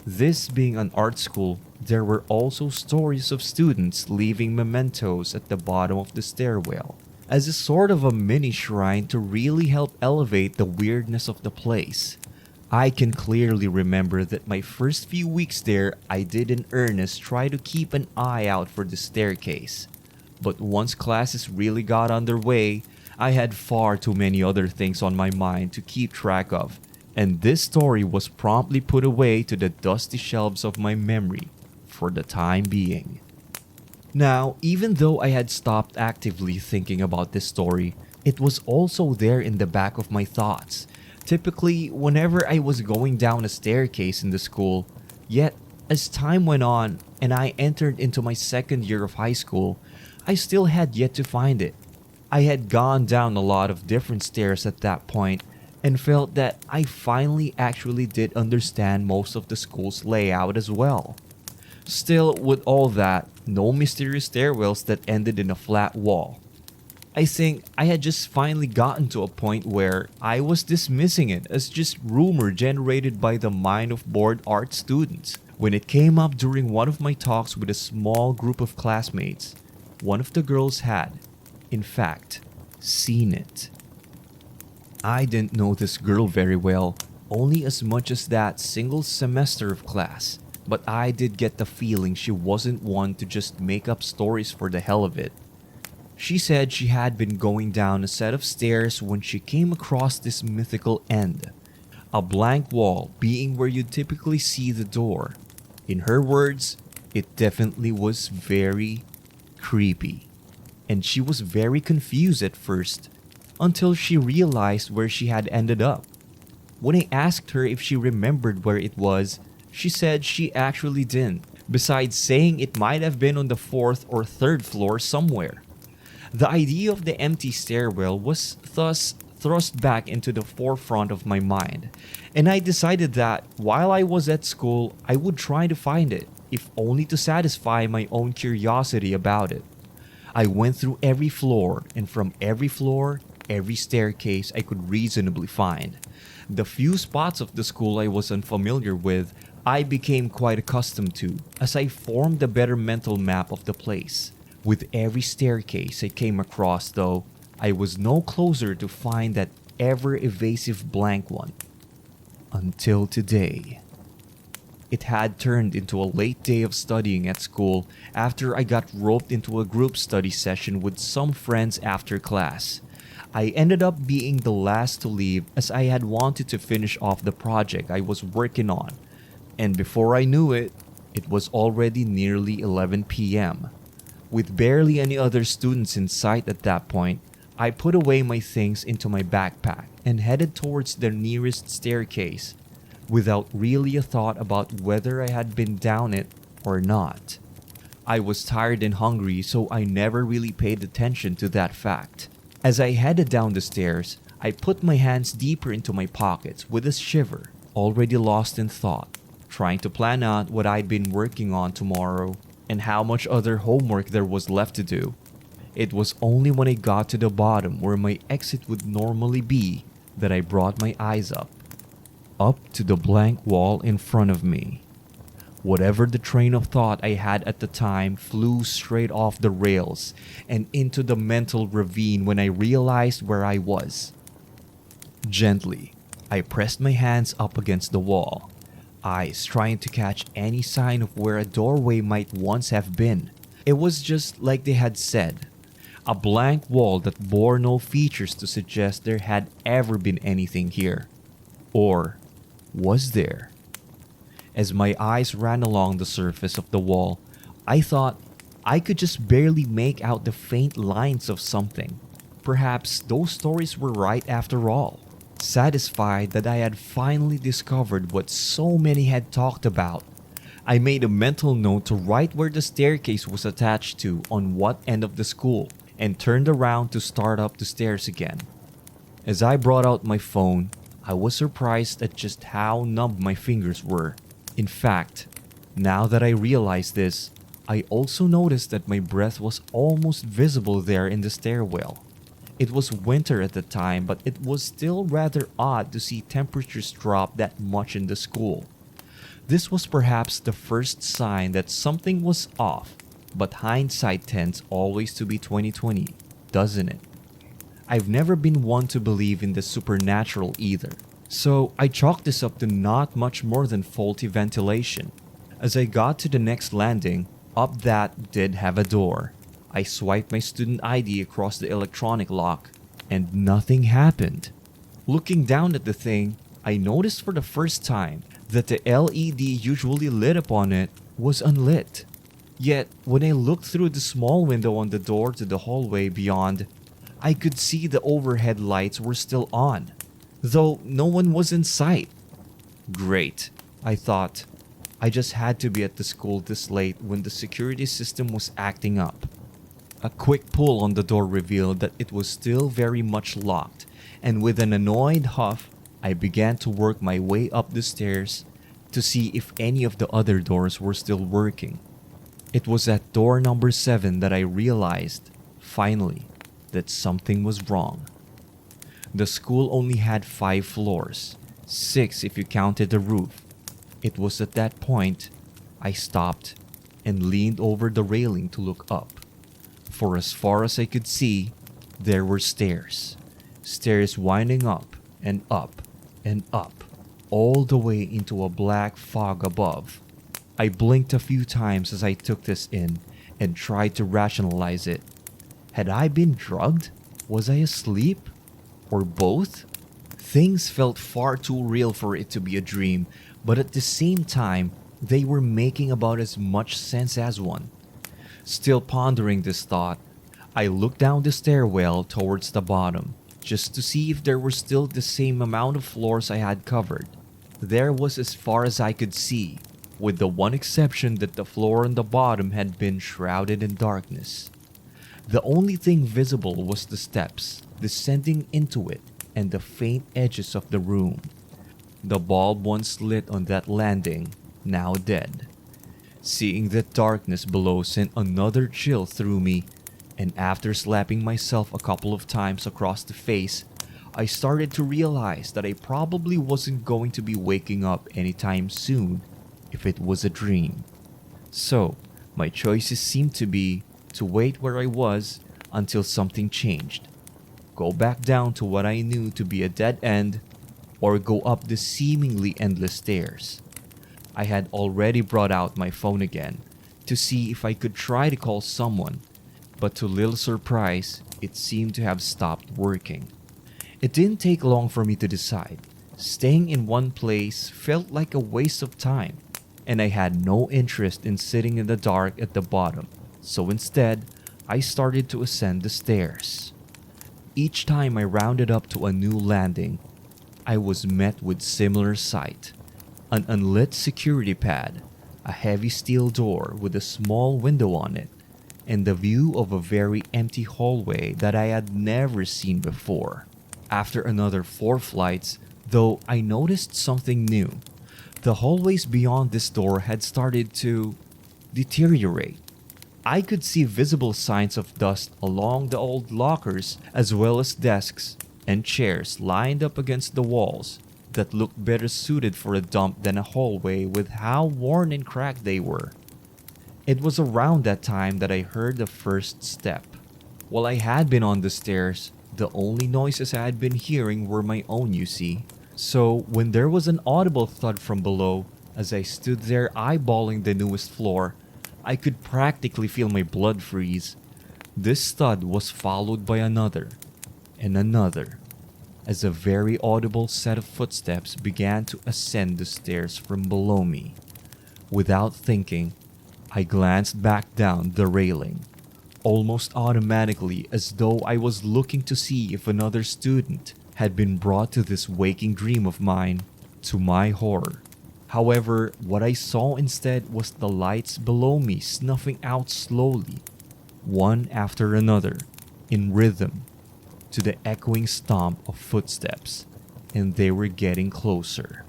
This being an art school, there were also stories of students leaving mementos at the bottom of the stairwell, as a sort of a mini shrine to really help elevate the weirdness of the place. I can clearly remember that my first few weeks there, I did in earnest try to keep an eye out for the staircase. But once classes really got underway, I had far too many other things on my mind to keep track of, and this story was promptly put away to the dusty shelves of my memory for the time being. Now, even though I had stopped actively thinking about this story, It was also there in the back of my thoughts, typically whenever I was going down a staircase in the school. Yet, as time went on and I entered into my second year of high school, I still had yet to find it. I had gone down a lot of different stairs at that point and felt that I finally actually did understand most of the school's layout as well. Still, with all that, no mysterious stairwells that ended in a flat wall. I think I had just finally gotten to a point where I was dismissing it as just rumor generated by the mind of bored art students. When it came up during one of my talks with a small group of classmates, one of the girls had, in fact, seen it. I didn't know this girl very well, only as much as that single semester of class, but I did get the feeling she wasn't one to just make up stories for the hell of it. She said she had been going down a set of stairs when she came across this mythical end, a blank wall being where you typically see the door. In her words, it definitely was very creepy, and she was very confused at first until she realized where she had ended up. When I asked her if she remembered where it was, she said she actually didn't, besides saying it might have been on the fourth or third floor somewhere. The idea of the empty stairwell was thus thrust back into the forefront of my mind, and I decided that while I was at school, I would try to find it, if only to satisfy my own curiosity about it. I went through every floor, and from every floor, every staircase I could reasonably find. The few spots of the school I was unfamiliar with, I became quite accustomed to, as I formed a better mental map of the place. With every staircase I came across, though, I was no closer to find that ever evasive blank one. Until today. It had turned into a late day of studying at school after I got roped into a group study session with some friends after class. I ended up being the last to leave as I had wanted to finish off the project I was working on. And before I knew it, it was already nearly 11 p.m. With barely any other students in sight at that point, I put away my things into my backpack and headed towards the nearest staircase, without really a thought about whether I had been down it or not. I was tired and hungry, so I never really paid attention to that fact. As I headed down the stairs, I put my hands deeper into my pockets with a shiver, already lost in thought, trying to plan out what I'd been working on tomorrow and how much other homework there was left to do. It was only when I got to the bottom where my exit would normally be that I brought my eyes up to the blank wall in front of me. Whatever the train of thought I had at the time flew straight off the rails and into the mental ravine when I realized where I was. Gently, I pressed my hands up against the wall, eyes trying to catch any sign of where a doorway might once have been. It was just like they had said, a blank wall that bore no features to suggest there had ever been anything here. Or was there? As my eyes ran along the surface of the wall, I thought I could just barely make out the faint lines of something. Perhaps those stories were right after all. Satisfied that I had finally discovered what so many had talked about, I made a mental note to write where the staircase was attached to on what end of the school, and turned around to start up the stairs again. As I brought out my phone, I was surprised at just how numb my fingers were. In fact, now that I realized this, I also noticed that my breath was almost visible there in the stairwell. It was winter at the time, but it was still rather odd to see temperatures drop that much in the school. This was perhaps the first sign that something was off, but hindsight tends always to be 20/20, doesn't it? I've never been one to believe in the supernatural either, so I chalked this up to not much more than faulty ventilation. As I got to the next landing, up that did have a door. I swiped my student ID across the electronic lock, and nothing happened. Looking down at the thing, I noticed for the first time that the LED usually lit up on it was unlit. Yet, when I looked through the small window on the door to the hallway beyond, I could see the overhead lights were still on, though no one was in sight. Great, I thought. I just had to be at the school this late when the security system was acting up. A quick pull on the door revealed that it was still very much locked, and with an annoyed huff, I began to work my way up the stairs to see if any of the other doors were still working. It was at door number 7 that I realized, finally, that something was wrong. The school only had 5 floors, 6 if you counted the roof. It was at that point I stopped and leaned over the railing to look up. For as far as I could see, there were stairs. Stairs winding up and up and up, all the way into a black fog above. I blinked a few times as I took this in and tried to rationalize it. Had I been drugged? Was I asleep? Or both? Things felt far too real for it to be a dream, but at the same time, they were making about as much sense as one. Still pondering this thought, I looked down the stairwell towards the bottom, just to see if there were still the same amount of floors I had covered. There was as far as I could see, with the one exception that the floor on the bottom had been shrouded in darkness. The only thing visible was the steps descending into it and the faint edges of the room. The bulb once lit on that landing, now dead. Seeing that darkness below sent another chill through me, and after slapping myself a couple of times across the face, I started to realize that I probably wasn't going to be waking up anytime soon if it was a dream. So, my choices seemed to be to wait where I was until something changed, go back down to what I knew to be a dead end, or go up the seemingly endless stairs. I had already brought out my phone again to see if I could try to call someone, but to little surprise, it seemed to have stopped working. It didn't take long for me to decide. Staying in one place felt like a waste of time, and I had no interest in sitting in the dark at the bottom, so instead, I started to ascend the stairs. Each time I rounded up to a new landing, I was met with similar sight. An unlit security pad, a heavy steel door with a small window on it, and the view of a very empty hallway that I had never seen before. After another 4 flights, though, I noticed something new. The hallways beyond this door had started to deteriorate. I could see visible signs of dust along the old lockers, as well as desks and chairs lined up against the walls that looked better suited for a dump than a hallway with how worn and cracked they were. It was around that time that I heard the first step. While I had been on the stairs, the only noises I had been hearing were my own, you see. So when there was an audible thud from below, as I stood there eyeballing the newest floor, I could practically feel my blood freeze. This thud was followed by another, and another, as a very audible set of footsteps began to ascend the stairs from below me. Without thinking, I glanced back down the railing, almost automatically, as though I was looking to see if another student had been brought to this waking dream of mine. To my horror, however, what I saw instead was the lights below me snuffing out slowly, one after another, in rhythm, to the echoing stomp of footsteps, and they were getting closer.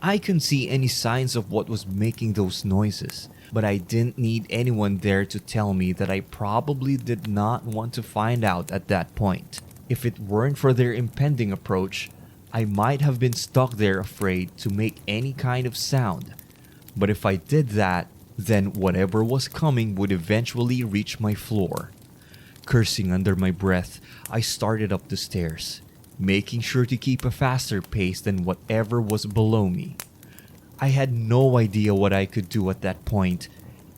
I couldn't see any signs of what was making those noises, but I didn't need anyone there to tell me that I probably did not want to find out at that point. If it weren't for their impending approach, I might have been stuck there afraid to make any kind of sound. But if I did that, then whatever was coming would eventually reach my floor. Cursing under my breath, I started up the stairs, making sure to keep a faster pace than whatever was below me. I had no idea what I could do at that point.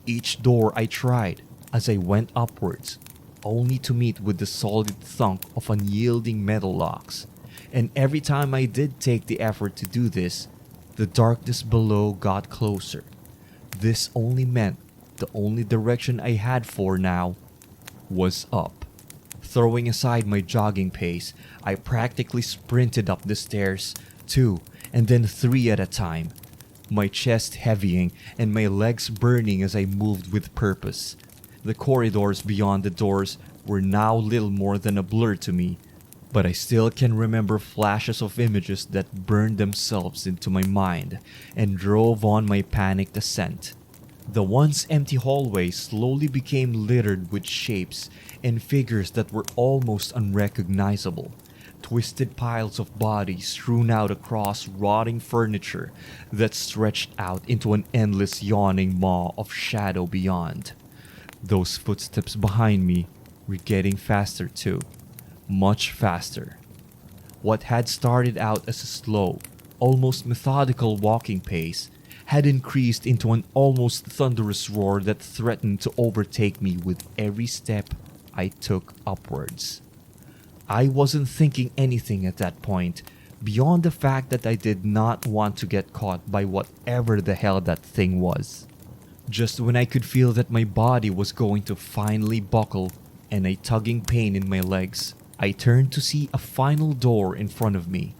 Each door I tried as I went upwards, only to meet with the solid thunk of unyielding metal locks. And every time I did take the effort to do this, the darkness below got closer. This only meant the only direction I had for now was up, Throwing aside my jogging pace, I practically sprinted up the stairs, 2 and then 3 at a time, my chest heavying and my legs burning as I moved with purpose. The corridors beyond the doors were now little more than a blur to me, but I still can remember flashes of images that burned themselves into my mind and drove on my panicked ascent. The once empty hallway slowly became littered with shapes and figures that were almost unrecognizable. Twisted piles of bodies strewn out across rotting furniture that stretched out into an endless yawning maw of shadow beyond. Those footsteps behind me were getting faster too, much faster. What had started out as a slow, almost methodical walking pace had increased into an almost thunderous roar that threatened to overtake me with every step I took upwards. I wasn't thinking anything at that point, beyond the fact that I did not want to get caught by whatever the hell that thing was. Just when I could feel that my body was going to finally buckle and a tugging pain in my legs, I turned to see a final door in front of me,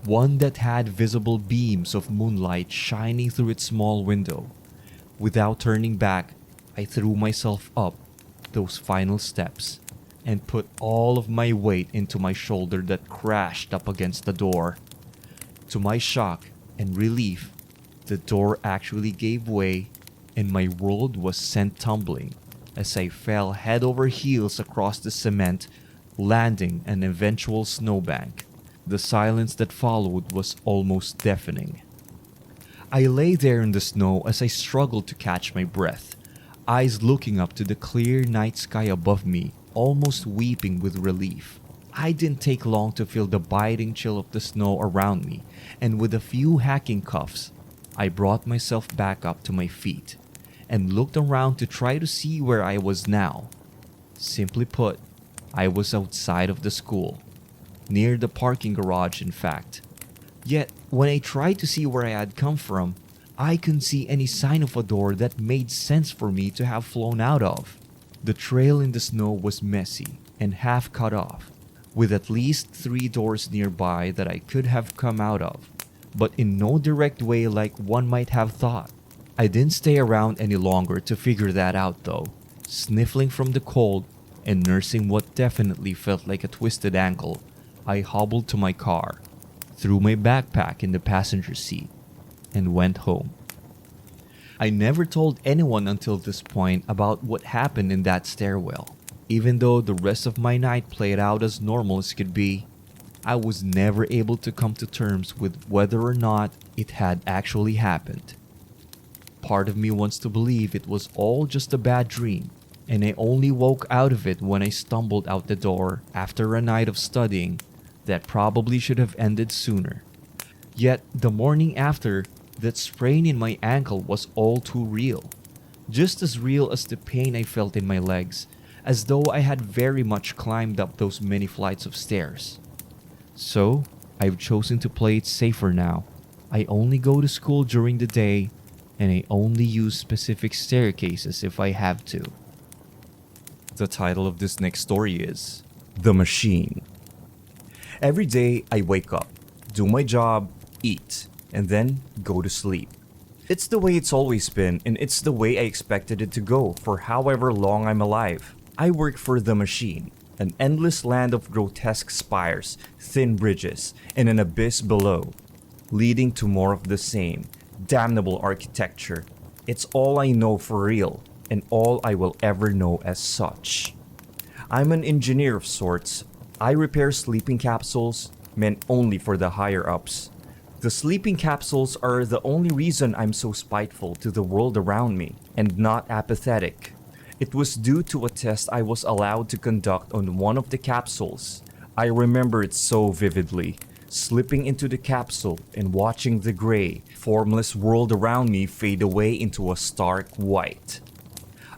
one that had visible beams of moonlight shining through its small window. Without turning back, I threw myself up those final steps and put all of my weight into my shoulder that crashed up against the door. To my shock and relief, the door actually gave way and my world was sent tumbling as I fell head over heels across the cement, landing an eventual snowbank. The silence that followed was almost deafening. I lay there in the snow as I struggled to catch my breath, eyes looking up to the clear night sky above me, almost weeping with relief. I didn't take long to feel the biting chill of the snow around me, and with a few hacking cuffs, I brought myself back up to my feet and looked around to try to see where I was now. Simply put, I was outside of the school, near the parking garage in fact. Yet, when I tried to see where I had come from, I couldn't see any sign of a door that made sense for me to have flown out of. The trail in the snow was messy and half cut off, with at least 3 doors nearby that I could have come out of, but in no direct way like one might have thought. I didn't stay around any longer to figure that out though. Sniffling from the cold and nursing what definitely felt like a twisted ankle, I hobbled to my car, threw my backpack in the passenger seat, and went home. I never told anyone until this point about what happened in that stairwell. Even though the rest of my night played out as normal as could be, I was never able to come to terms with whether or not it had actually happened. Part of me wants to believe it was all just a bad dream, and I only woke out of it when I stumbled out the door after a night of studying that probably should have ended sooner. Yet the morning after, that sprain in my ankle was all too real. Just as real as the pain I felt in my legs, as though I had very much climbed up those many flights of stairs. So, I've chosen to play it safer now. I only go to school during the day, and I only use specific staircases if I have to. The title of this next story is The Machine. Every day I wake up, do my job, eat, and then go to sleep. It's the way it's always been, and it's the way I expected it to go for however long I'm alive. I work for the machine, an endless land of grotesque spires, thin bridges, and an abyss below, leading to more of the same damnable architecture. It's all I know for real, and all I will ever know as such. I'm an engineer of sorts. I repair sleeping capsules, meant only for the higher-ups. The sleeping capsules are the only reason I'm so spiteful to the world around me, and not apathetic. It was due to a test I was allowed to conduct on one of the capsules. I remember it so vividly, slipping into the capsule and watching the gray, formless world around me fade away into a stark white.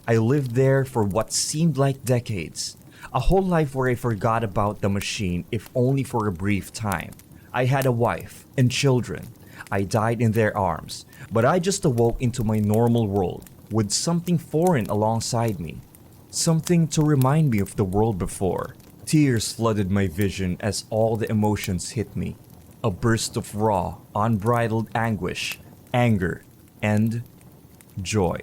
I lived there for what seemed like decades, a whole life where I forgot about the machine if only for a brief time. I had a wife and children. I died in their arms, but I just awoke into my normal world with something foreign alongside me. Something to remind me of the world before, Tears flooded my vision as all the emotions hit me. A burst of raw, unbridled anguish, anger, and joy.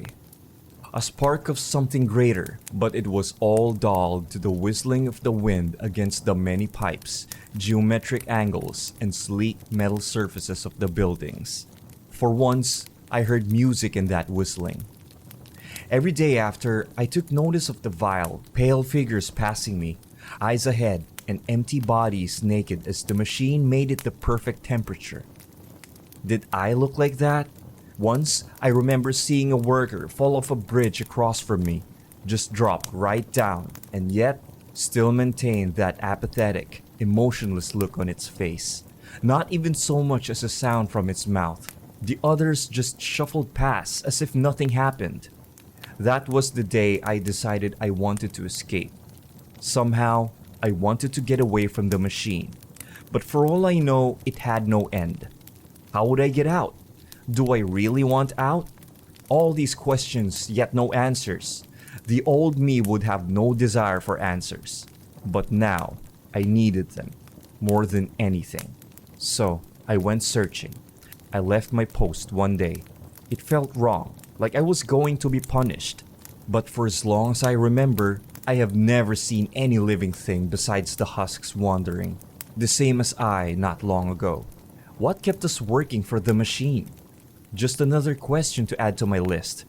A spark of something greater, but it was all dulled to the whistling of the wind against the many pipes, geometric angles, and sleek metal surfaces of the buildings. For once, I heard music in that whistling. Every day after, I took notice of the vile, pale figures passing me, eyes ahead, and empty bodies naked as the machine made it the perfect temperature. Did I look like that? Once, I remember seeing a worker fall off a bridge across from me, just dropped right down, and yet still maintained that apathetic, emotionless look on its face. Not even so much as a sound from its mouth. The others just shuffled past as if nothing happened. That was the day I decided I wanted to escape. Somehow, I wanted to get away from the machine. But for all I know, it had no end. How would I get out? Do I really want out? All these questions, yet no answers. The old me would have no desire for answers. But now, I needed them, more than anything. So, I went searching. I left my post one day. It felt wrong, like I was going to be punished. But for as long as I remember, I have never seen any living thing besides the husks wandering. The same as I not long ago. What kept us working for the machine? Just another question to add to my list.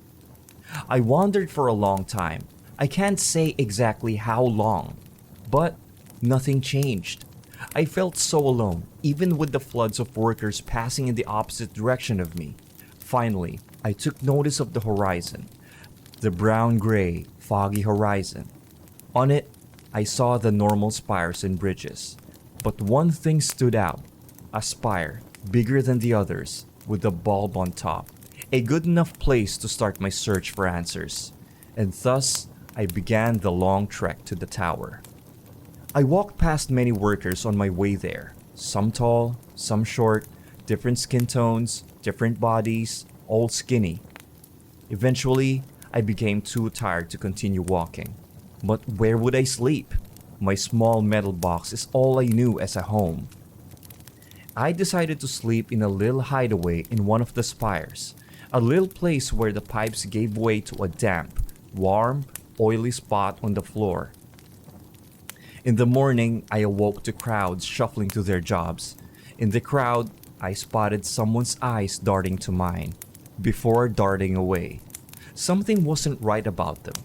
I wandered for a long time. I can't say exactly how long, but nothing changed. I felt so alone, even with the floods of workers passing in the opposite direction of me. Finally, I took notice of the horizon. The brown-gray, foggy horizon. On it, I saw the normal spires and bridges. But one thing stood out. A spire, bigger than the others, with a bulb on top. A good enough place to start my search for answers. And thus, I began the long trek to the tower. I walked past many workers on my way there. Some tall, some short, different skin tones, different bodies, all skinny. Eventually, I became too tired to continue walking. But where would I sleep? My small metal box is all I knew as a home. I decided to sleep in a little hideaway in one of the spires, a little place where the pipes gave way to a damp, warm, oily spot on the floor. In the morning, I awoke to crowds shuffling to their jobs. In the crowd, I spotted someone's eyes darting to mine, before darting away. Something wasn't right about them.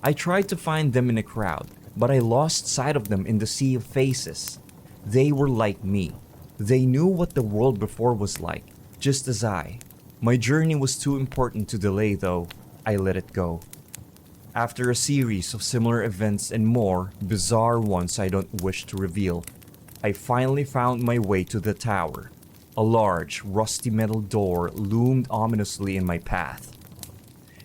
I tried to find them in a crowd, but I lost sight of them in the sea of faces. They were like me. They knew what the world before was like, just as I. My journey was too important to delay though. I let it go. After a series of similar events and more bizarre ones I don't wish to reveal, I finally found my way to the tower. A large, rusty metal door loomed ominously in my path.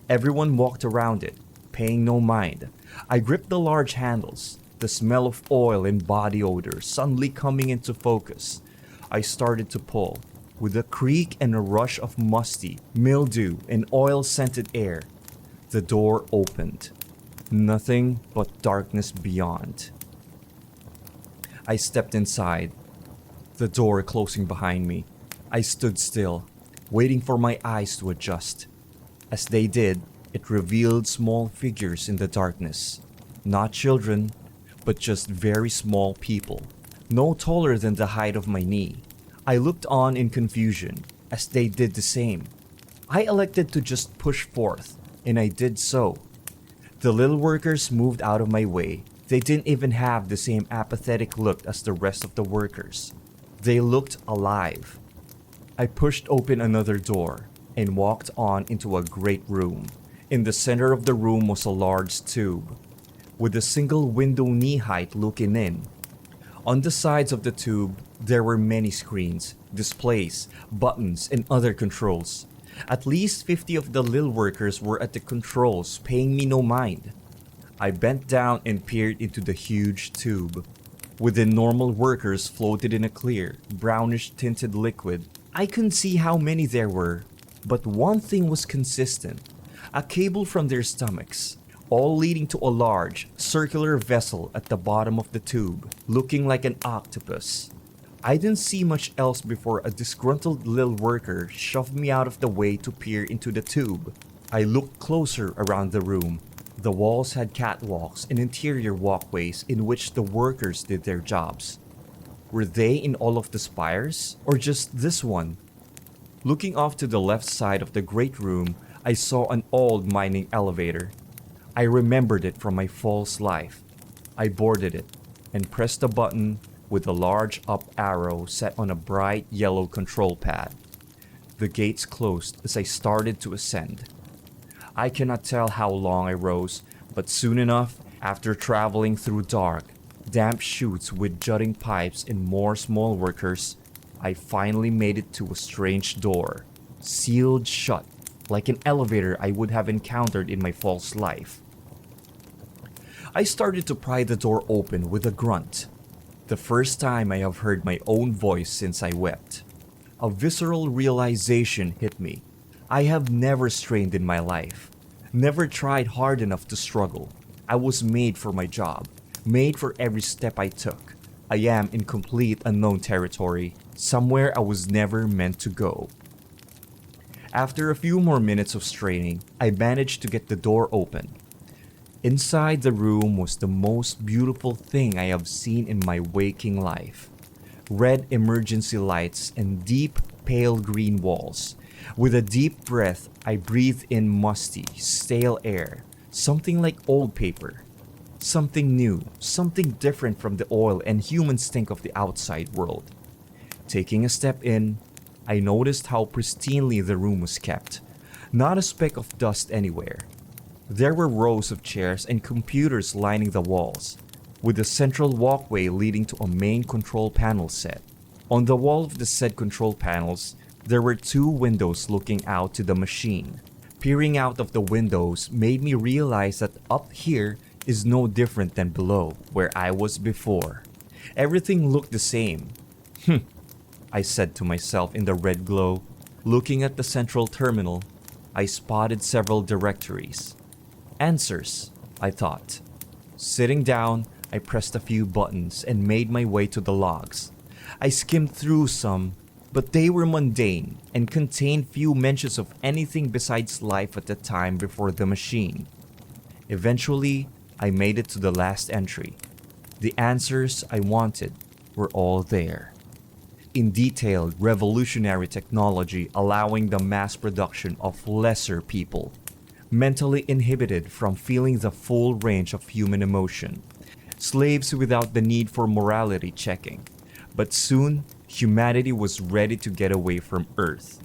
Everyone walked around it, paying no mind. I gripped the large handles, the smell of oil and body odor suddenly coming into focus. I started to pull. With a creak and a rush of musty, mildew, and oil-scented air, the door opened. Nothing but darkness beyond. I stepped inside, the door closing behind me. I stood still, waiting for my eyes to adjust. As they did, it revealed small figures in the darkness. Not children, but just very small people, no taller than the height of my knee. I looked on in confusion, as they did the same. I elected to just push forth, and I did so. The little workers moved out of my way. They didn't even have the same apathetic look as the rest of the workers. They looked alive. I pushed open another door and walked on into a great room. In the center of the room was a large tube, with a single window knee-height looking in. On the sides of the tube, there were many screens, displays, buttons, and other controls. At least 50 of the little workers were at the controls, paying me no mind. I bent down and peered into the huge tube. Within normal workers floated in a clear, brownish-tinted liquid. I couldn't see how many there were, but one thing was consistent. A cable from their stomachs, all leading to a large, circular vessel at the bottom of the tube, looking like an octopus. I didn't see much else before a disgruntled little worker shoved me out of the way to peer into the tube. I looked closer around the room. The walls had catwalks and interior walkways in which the workers did their jobs. Were they in all of the spires, or just this one? Looking off to the left side of the great room, I saw an old mining elevator. I remembered it from my false life. I boarded it and pressed a button with a large up arrow set on a bright yellow control pad. The gates closed as I started to ascend. I cannot tell how long I rose, but soon enough, after traveling through dark, damp chutes with jutting pipes and more small workers, I finally made it to a strange door, sealed shut, like an elevator I would have encountered in my false life. I started to pry the door open with a grunt. The first time I have heard my own voice since I wept. A visceral realization hit me. I have never strained in my life, never tried hard enough to struggle. I was made for my job, made for every step I took. I am in complete unknown territory, somewhere I was never meant to go. After a few more minutes of straining, I managed to get the door open. Inside the room was the most beautiful thing I have seen in my waking life. Red emergency lights and deep, pale green walls. With a deep breath, I breathed in musty, stale air, something like old paper. Something new, something different from the oil and human stink of the outside world. Taking a step in, I noticed how pristinely the room was kept. Not a speck of dust anywhere. There were rows of chairs and computers lining the walls, with a central walkway leading to a main control panel set. On the wall of the said control panels, there were 2 windows looking out to the machine. Peering out of the windows made me realize that up here is no different than below, where I was before. Everything looked the same. I said to myself in the red glow. Looking at the central terminal, I spotted several directories. Answers, I thought. Sitting down, I pressed a few buttons and made my way to the logs. I skimmed through some, but they were mundane and contained few mentions of anything besides life at the time before the machine. Eventually, I made it to the last entry. The answers I wanted were all there. In detailed, revolutionary technology allowing the mass production of lesser people, mentally inhibited from feeling the full range of human emotion, slaves without the need for morality checking. But soon, humanity was ready to get away from Earth,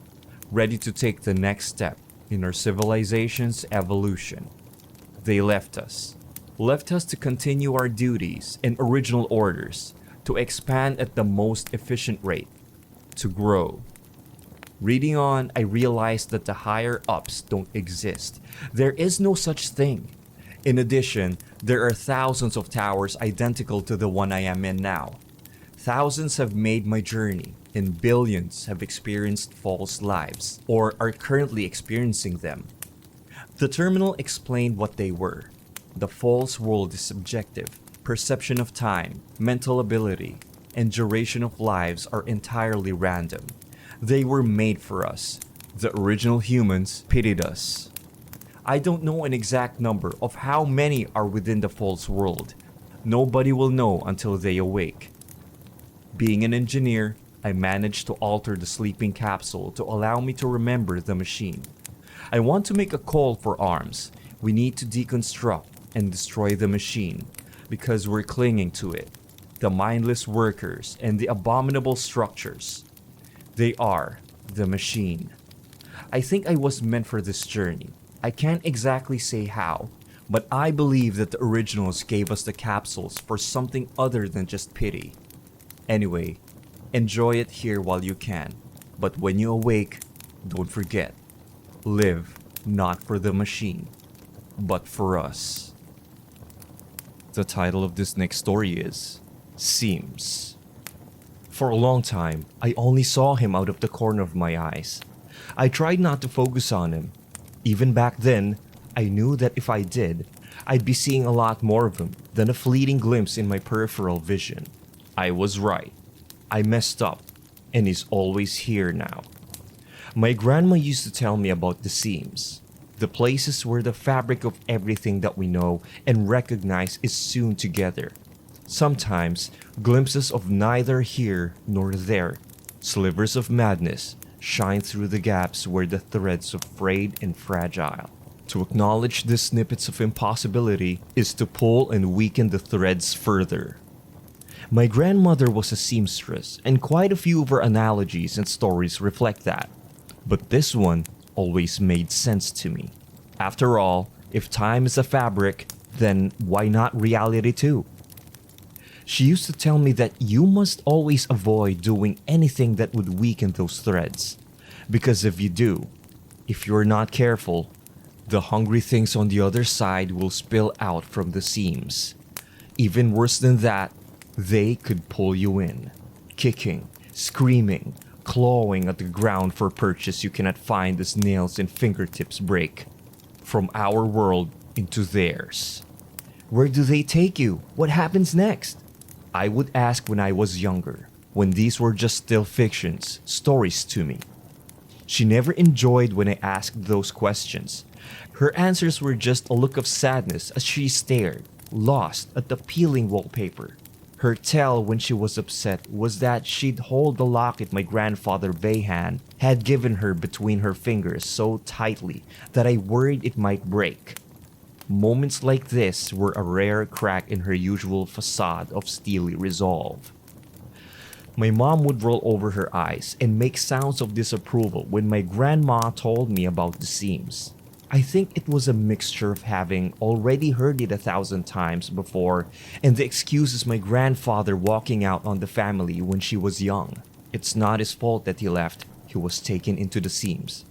ready to take the next step in our civilization's evolution. They left us to continue our duties and original orders, to expand at the most efficient rate, to grow. Reading on, I realized that the higher ups don't exist. There is no such thing. In addition, there are thousands of towers identical to the one I am in now. Thousands have made my journey, and billions have experienced false lives, or are currently experiencing them. The terminal explained what they were. The false world is subjective. Perception of time, mental ability, and duration of lives are entirely random. They were made for us. The original humans pitied us. I don't know an exact number of how many are within the false world. Nobody will know until they awake. Being an engineer, I managed to alter the sleeping capsule to allow me to remember the machine. I want to make a call for arms. We need to deconstruct and destroy the machine, because we're clinging to it. The mindless workers and the abominable structures. They are the machine. I think I was meant for this journey. I can't exactly say how, but I believe that the originals gave us the capsules for something other than just pity. Anyway, enjoy it here while you can, but when you awake, don't forget, live not for the machine, but for us. The title of this next story is Seems. For a long time, I only saw him out of the corner of my eyes. I tried not to focus on him. Even back then, I knew that if I did, I'd be seeing a lot more of him than a fleeting glimpse in my peripheral vision. I was right. I messed up, and he's always here now. My grandma used to tell me about the seams, the places where the fabric of everything that we know and recognize is sewn together. Sometimes, glimpses of neither here nor there, slivers of madness, shine through the gaps where the threads are frayed and fragile. To acknowledge these snippets of impossibility is to pull and weaken the threads further. My grandmother was a seamstress, and quite a few of her analogies and stories reflect that. But this one always made sense to me. After all, if time is a fabric, then why not reality too? She used to tell me that you must always avoid doing anything that would weaken those threads. Because if you do, if you're not careful, the hungry things on the other side will spill out from the seams. Even worse than that, they could pull you in, kicking, screaming, clawing at the ground for purchase you cannot find as nails and fingertips break. From our world into theirs. Where do they take you? What happens next? I would ask when I was younger, when these were just still fictions, stories to me. She never enjoyed when I asked those questions. Her answers were just a look of sadness as she stared, lost at the peeling wallpaper. Her tell when she was upset was that she'd hold the locket my grandfather Bayhan had given her between her fingers so tightly that I worried it might break. Moments like this were a rare crack in her usual facade of steely resolve. My mom would roll over her eyes and make sounds of disapproval when my grandma told me about the seams. I think it was a mixture of having already heard it 1,000 times before and the excuses my grandfather walking out on the family when she was young. It's not his fault that he left, he was taken into the seams.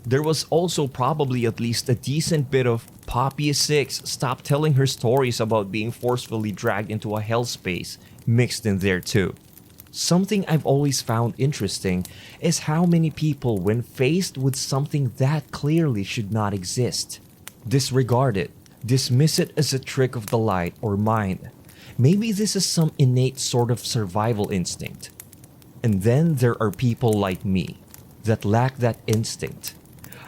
There was also probably at least a decent bit of Poppy is 6, stop telling her stories about being forcefully dragged into a hellspace mixed in there too. Something I've always found interesting is how many people, when faced with something that clearly should not exist, disregard it, dismiss it as a trick of the light or mind. Maybe this is some innate sort of survival instinct. And then there are people like me that lack that instinct.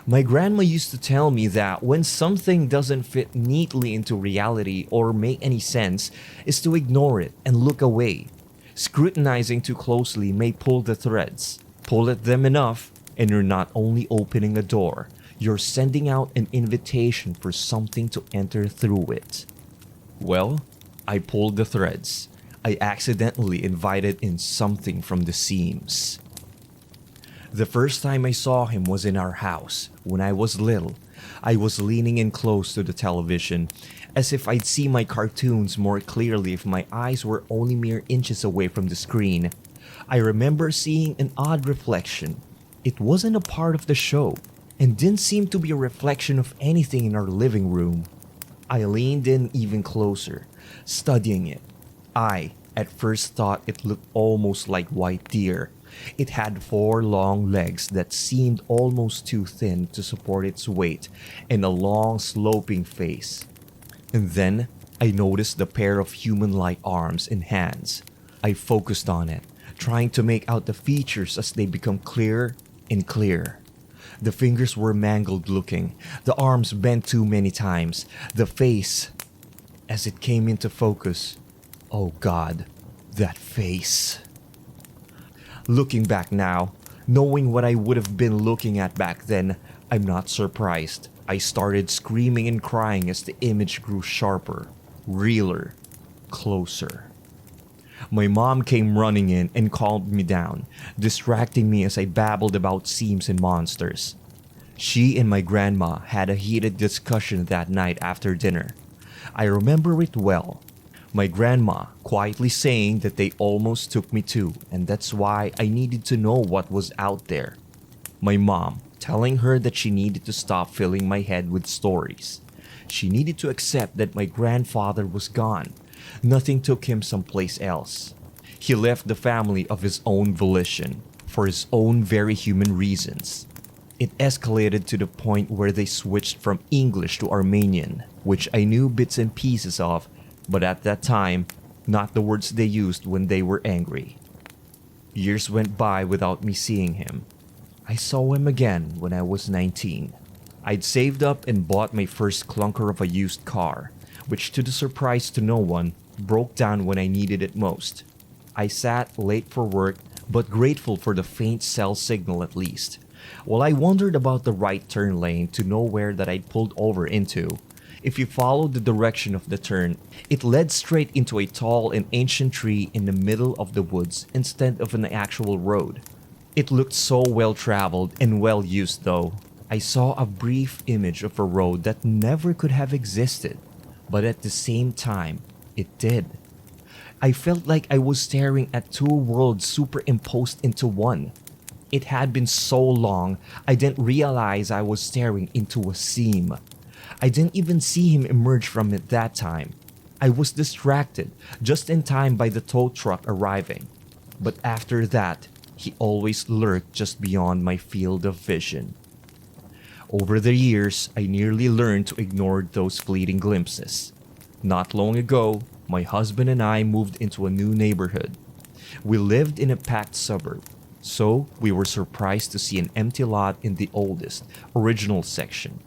My grandma used to tell me that when something doesn't fit neatly into reality or make any sense, is to ignore it and look away. Scrutinizing too closely may pull the threads. Pull at them enough, and you're not only opening a door, you're sending out an invitation for something to enter through it. Well, I pulled the threads. I accidentally invited in something from the seams. The first time I saw him was in our house, when I was little. I was leaning in close to the television, as if I'd see my cartoons more clearly if my eyes were only mere inches away from the screen. I remember seeing an odd reflection. It wasn't a part of the show, and didn't seem to be a reflection of anything in our living room. I leaned in even closer, studying it. I, at first, thought it looked almost like white deer. It had 4 long legs that seemed almost too thin to support its weight, and a long sloping face. And then, I noticed the pair of human-like arms and hands. I focused on it, trying to make out the features as they become clearer and clearer. The fingers were mangled looking, the arms bent too many times, the face. As it came into focus, oh God, that face. Looking back now, knowing what I would have been looking at back then, I'm not surprised. I started screaming and crying as the image grew sharper, realer, closer. My mom came running in and calmed me down, distracting me as I babbled about seams and monsters. She and my grandma had a heated discussion that night after dinner. I remember it well. My grandma quietly saying that they almost took me too, and that's why I needed to know what was out there. My mom telling her that she needed to stop filling my head with stories. She needed to accept that my grandfather was gone. Nothing took him someplace else. He left the family of his own volition, for his own very human reasons. It escalated to the point where they switched from English to Armenian, which I knew bits and pieces of, but at that time, not the words they used when they were angry. Years went by without me seeing him. I saw him again when I was 19. I'd saved up and bought my first clunker of a used car, which to the surprise to no one, broke down when I needed it most. I sat late for work, but grateful for the faint cell signal at least, while I wondered about the right turn lane to nowhere that I'd pulled over into. If you followed the direction of the turn, it led straight into a tall and ancient tree in the middle of the woods instead of an actual road. It looked so well traveled and well used though. I saw a brief image of a road that never could have existed, but at the same time, it did. I felt like I was staring at two worlds superimposed into one. It had been so long, I didn't realize I was staring into a seam. I didn't even see him emerge from it that time. I was distracted just in time by the tow truck arriving. But after that, he always lurked just beyond my field of vision. Over the years, I nearly learned to ignore those fleeting glimpses. Not long ago, my husband and I moved into a new neighborhood. We lived in a packed suburb, so we were surprised to see an empty lot in the oldest, original section.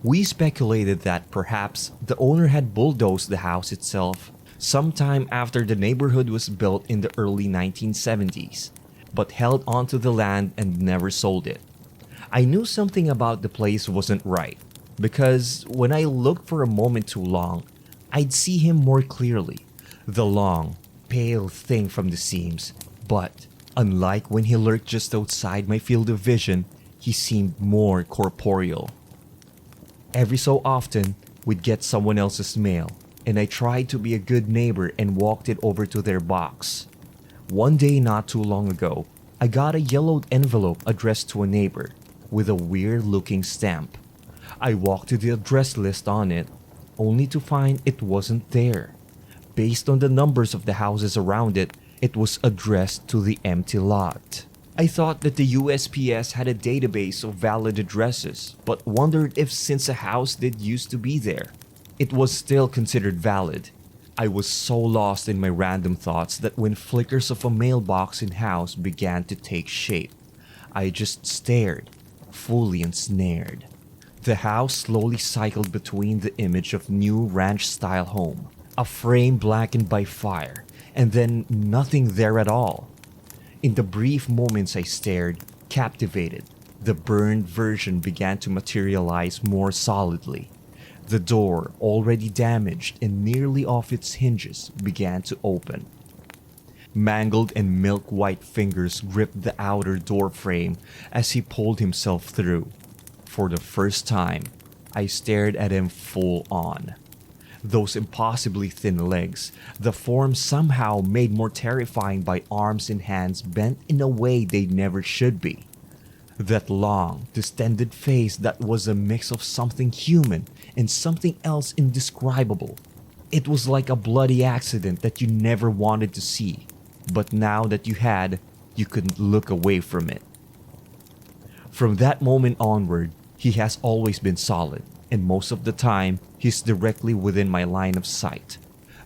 We speculated that perhaps the owner had bulldozed the house itself sometime after the neighborhood was built in the early 1970s, but held onto the land and never sold it. I knew something about the place wasn't right, because when I looked for a moment too long, I'd see him more clearly. The long, pale thing from the seams, but unlike when he lurked just outside my field of vision, he seemed more corporeal. Every so often, we'd get someone else's mail, and I tried to be a good neighbor and walked it over to their box. One day not too long ago, I got a yellowed envelope addressed to a neighbor with a weird-looking stamp. I walked to the address list on it, only to find it wasn't there. Based on the numbers of the houses around it, it was addressed to the empty lot. I thought that the USPS had a database of valid addresses, but wondered if since a house did used to be there, it was still considered valid. I was so lost in my random thoughts that when flickers of a mailbox in house began to take shape, I just stared, fully ensnared. The house slowly cycled between the image of new ranch-style home, a frame blackened by fire, and then nothing there at all. In the brief moments I stared, captivated, the burned version began to materialize more solidly. The door, already damaged and nearly off its hinges, began to open. Mangled and milk-white fingers gripped the outer door frame as he pulled himself through. For the first time, I stared at him full on. Those impossibly thin legs, the form somehow made more terrifying by arms and hands bent in a way they never should be. That long, distended face that was a mix of something human and something else indescribable. It was like a bloody accident that you never wanted to see, but now that you had, you couldn't look away from it. From that moment onward, he has always been solid, and most of the time, he's directly within my line of sight.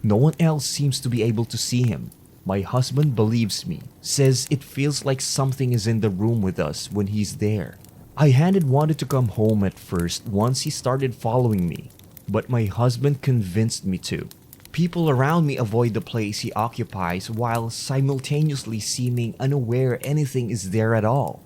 No one else seems to be able to see him. My husband believes me, says it feels like something is in the room with us when he's there. I hadn't wanted to come home at first once he started following me, but my husband convinced me to. People around me avoid the place he occupies while simultaneously seeming unaware anything is there at all.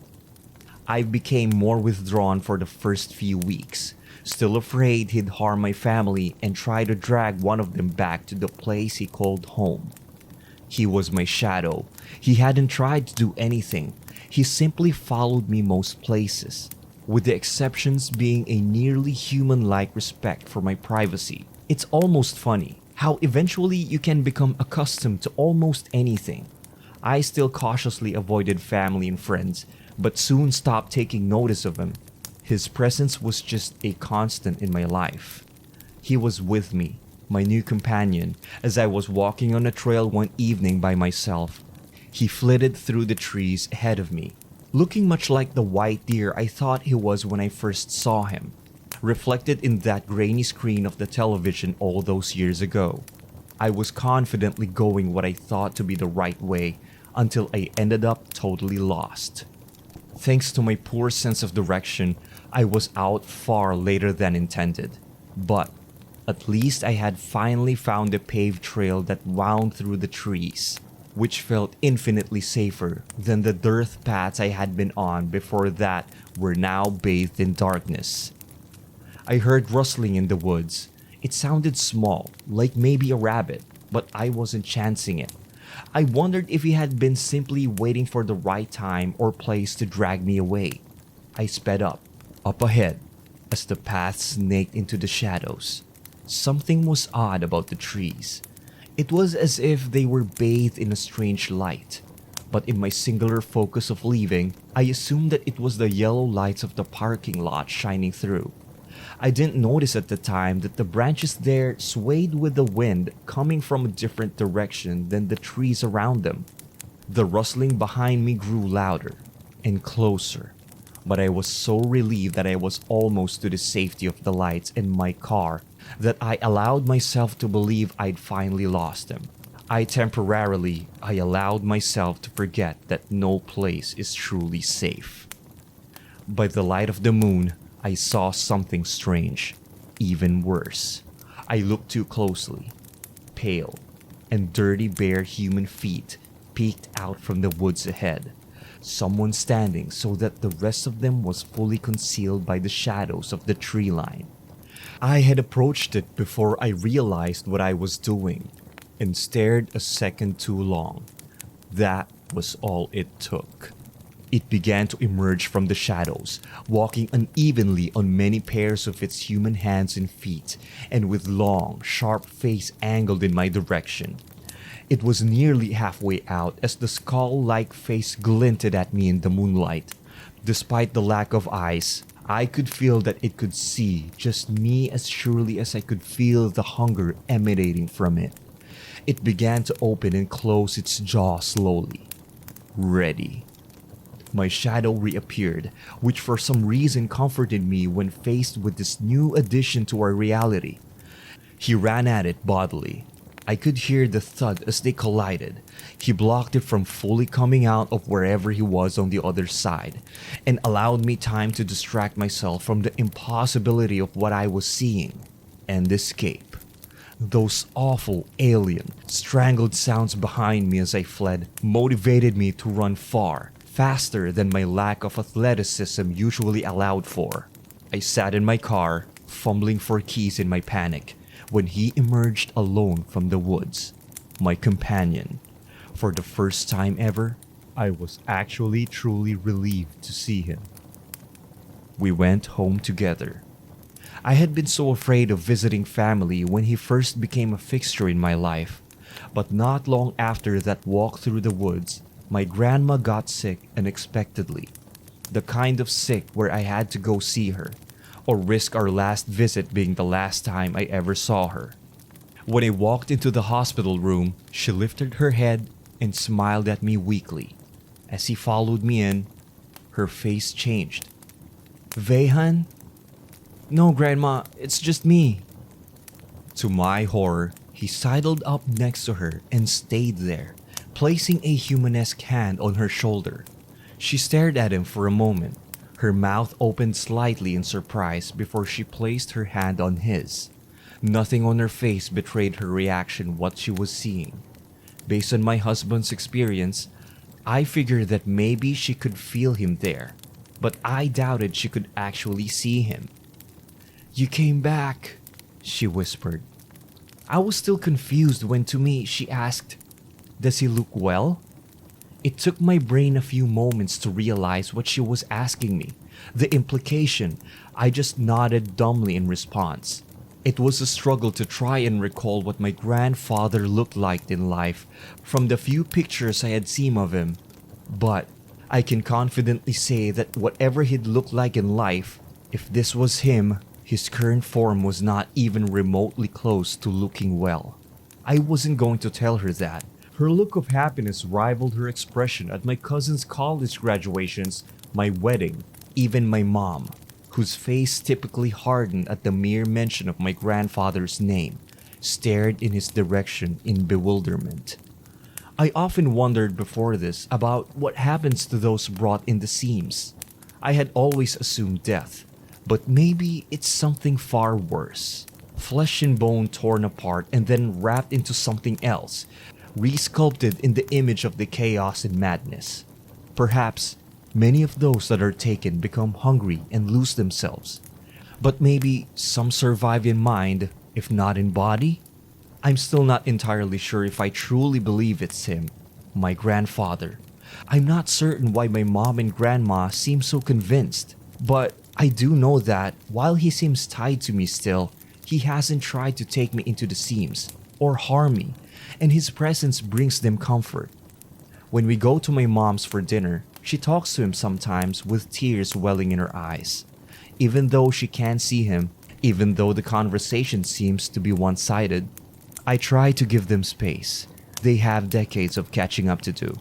I became more withdrawn for the first few weeks, still afraid he'd harm my family and try to drag one of them back to the place he called home. He was my shadow. He hadn't tried to do anything. He simply followed me most places, with the exceptions being a nearly human-like respect for my privacy. It's almost funny how eventually you can become accustomed to almost anything. I still cautiously avoided family and friends, but soon stopped taking notice of him. His presence was just a constant in my life. He was with me, my new companion, as I was walking on a trail one evening by myself. He flitted through the trees ahead of me, looking much like the white deer I thought he was when I first saw him. reflected in that grainy screen of the television all those years ago. I was confidently going what I thought to be the right way until I ended up totally lost. Thanks to my poor sense of direction, I was out far later than intended. But at least I had finally found a paved trail that wound through the trees, which felt infinitely safer than the dirt paths I had been on before that were now bathed in darkness. I heard rustling in the woods. It sounded small, like maybe a rabbit, but I wasn't chancing it. I wondered if he had been simply waiting for the right time or place to drag me away. I sped up ahead, as the path snaked into the shadows. Something was odd about the trees. It was as if they were bathed in a strange light. But in my singular focus of leaving, I assumed that it was the yellow lights of the parking lot shining through. I didn't notice at the time that the branches there swayed with the wind coming from a different direction than the trees around them. The rustling behind me grew louder and closer, but I was so relieved that I was almost to the safety of the lights in my car that I allowed myself to believe I'd finally lost him. I allowed myself to forget that no place is truly safe. By the light of the moon, I saw something strange, even worse. I looked too closely. Pale and dirty bare human feet peeked out from the woods ahead. Someone standing so that the rest of them was fully concealed by the shadows of the tree line. I had approached it before I realized what I was doing and stared a second too long. That was all it took. It began to emerge from the shadows, walking unevenly on many pairs of its human hands and feet, and with long, sharp face angled in my direction. It was nearly halfway out as the skull-like face glinted at me in the moonlight. Despite the lack of eyes, I could feel that it could see just me as surely as I could feel the hunger emanating from it. It began to open and close its jaw slowly. Ready. My shadow reappeared, which for some reason comforted me when faced with this new addition to our reality. He ran at it bodily. I could hear the thud as they collided. He blocked it from fully coming out of wherever he was on the other side, and allowed me time to distract myself from the impossibility of what I was seeing, and escape. Those awful, alien, strangled sounds behind me as I fled motivated me to run far, faster than my lack of athleticism usually allowed for. I sat in my car, fumbling for keys in my panic, when he emerged alone from the woods, my companion. For the first time ever, I was actually truly relieved to see him. We went home together. I had been so afraid of visiting family when he first became a fixture in my life, but not long after that walk through the woods, my grandma got sick unexpectedly. The kind of sick where I had to go see her, or risk our last visit being the last time I ever saw her. When I walked into the hospital room, she lifted her head and smiled at me weakly. As he followed me in, her face changed. "Vehan?" "No, Grandma, it's just me." To my horror, he sidled up next to her and stayed there, placing a humanesque hand on her shoulder. She stared at him for a moment. Her mouth opened slightly in surprise before she placed her hand on his. Nothing on her face betrayed her reaction what she was seeing. Based on my husband's experience, I figured that maybe she could feel him there, but I doubted she could actually see him. "You came back," she whispered. I was still confused when to me she asked, "Does he look well?" It took my brain a few moments to realize what she was asking me, the implication. I just nodded dumbly in response. It was a struggle to try and recall what my grandfather looked like in life from the few pictures I had seen of him. But I can confidently say that whatever he'd looked like in life, if this was him, his current form was not even remotely close to looking well. I wasn't going to tell her that. Her look of happiness rivaled her expression at my cousin's college graduations, my wedding, even my mom, whose face typically hardened at the mere mention of my grandfather's name, stared in his direction in bewilderment. I often wondered before this about what happens to those brought in the seams. I had always assumed death, but maybe it's something far worse. Flesh and bone torn apart and then wrapped into something else, resculpted in the image of the chaos and madness. Perhaps many of those that are taken become hungry and lose themselves. But maybe some survive in mind, if not in body? I'm still not entirely sure if I truly believe it's him, my grandfather. I'm not certain why my mom and grandma seem so convinced, but I do know that while he seems tied to me still, he hasn't tried to take me into the seams or harm me, and his presence brings them comfort. When we go to my mom's for dinner, she talks to him sometimes with tears welling in her eyes. Even though she can't see him, even though the conversation seems to be one-sided, I try to give them space. They have decades of catching up to do.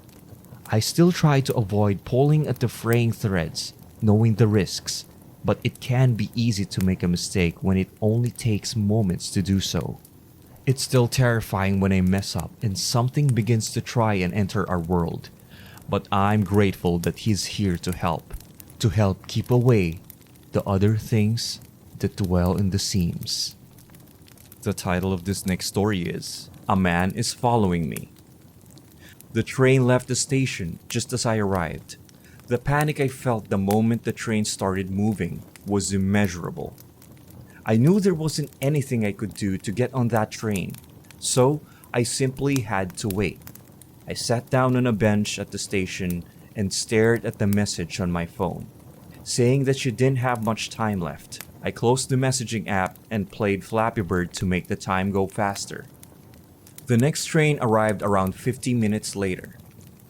I still try to avoid pulling at the fraying threads, knowing the risks, but it can be easy to make a mistake when it only takes moments to do so. It's still terrifying when I mess up and something begins to try and enter our world, but I'm grateful that he's here to help keep away the other things that dwell in the seams. The title of this next story is A Man is Following Me. The train left the station just as I arrived. The panic I felt the moment the train started moving was immeasurable. I knew there wasn't anything I could do to get on that train, so I simply had to wait. I sat down on a bench at the station and stared at the message on my phone, saying that she didn't have much time left. I closed the messaging app and played Flappy Bird to make the time go faster. The next train arrived around 50 minutes later.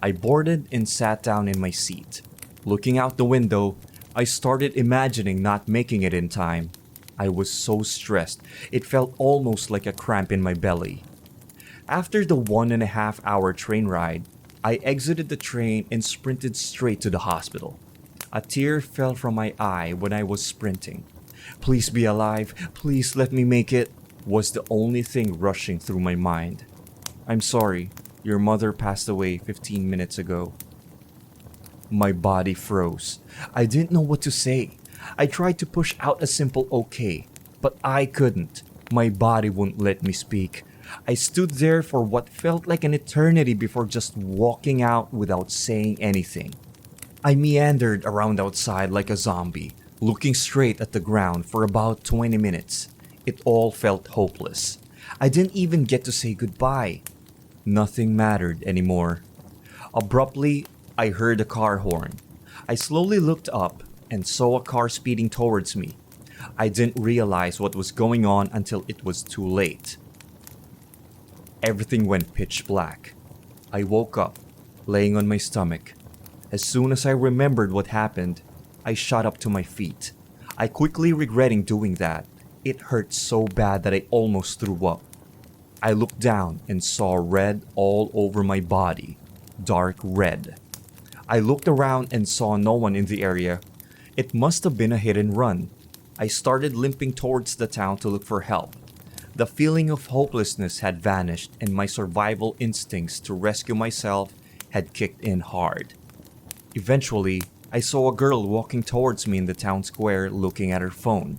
I boarded and sat down in my seat. Looking out the window, I started imagining not making it in time. I was so stressed, it felt almost like a cramp in my belly. After the 1.5-hour train ride, I exited the train and sprinted straight to the hospital. A tear fell from my eye when I was sprinting. Please be alive, please let me make it, was the only thing rushing through my mind. I'm sorry, your mother passed away 15 minutes ago. My body froze. I didn't know what to say. I tried to push out a simple okay, but I couldn't. My body wouldn't let me speak. I stood there for what felt like an eternity before just walking out without saying anything. I meandered around outside like a zombie, looking straight at the ground for about 20 minutes. It all felt hopeless. I didn't even get to say goodbye. Nothing mattered anymore. Abruptly, I heard a car horn. I slowly looked up and saw a car speeding towards me. I didn't realize what was going on until it was too late. Everything went pitch black. I woke up, laying on my stomach. As soon as I remembered what happened, I shot up to my feet. I quickly regretting doing that. It hurt so bad that I almost threw up. I looked down and saw red all over my body. Dark red. I looked around and saw no one in the area. It must have been a hit and run. I started limping towards the town to look for help. The feeling of hopelessness had vanished and my survival instincts to rescue myself had kicked in hard. Eventually, I saw a girl walking towards me in the town square looking at her phone.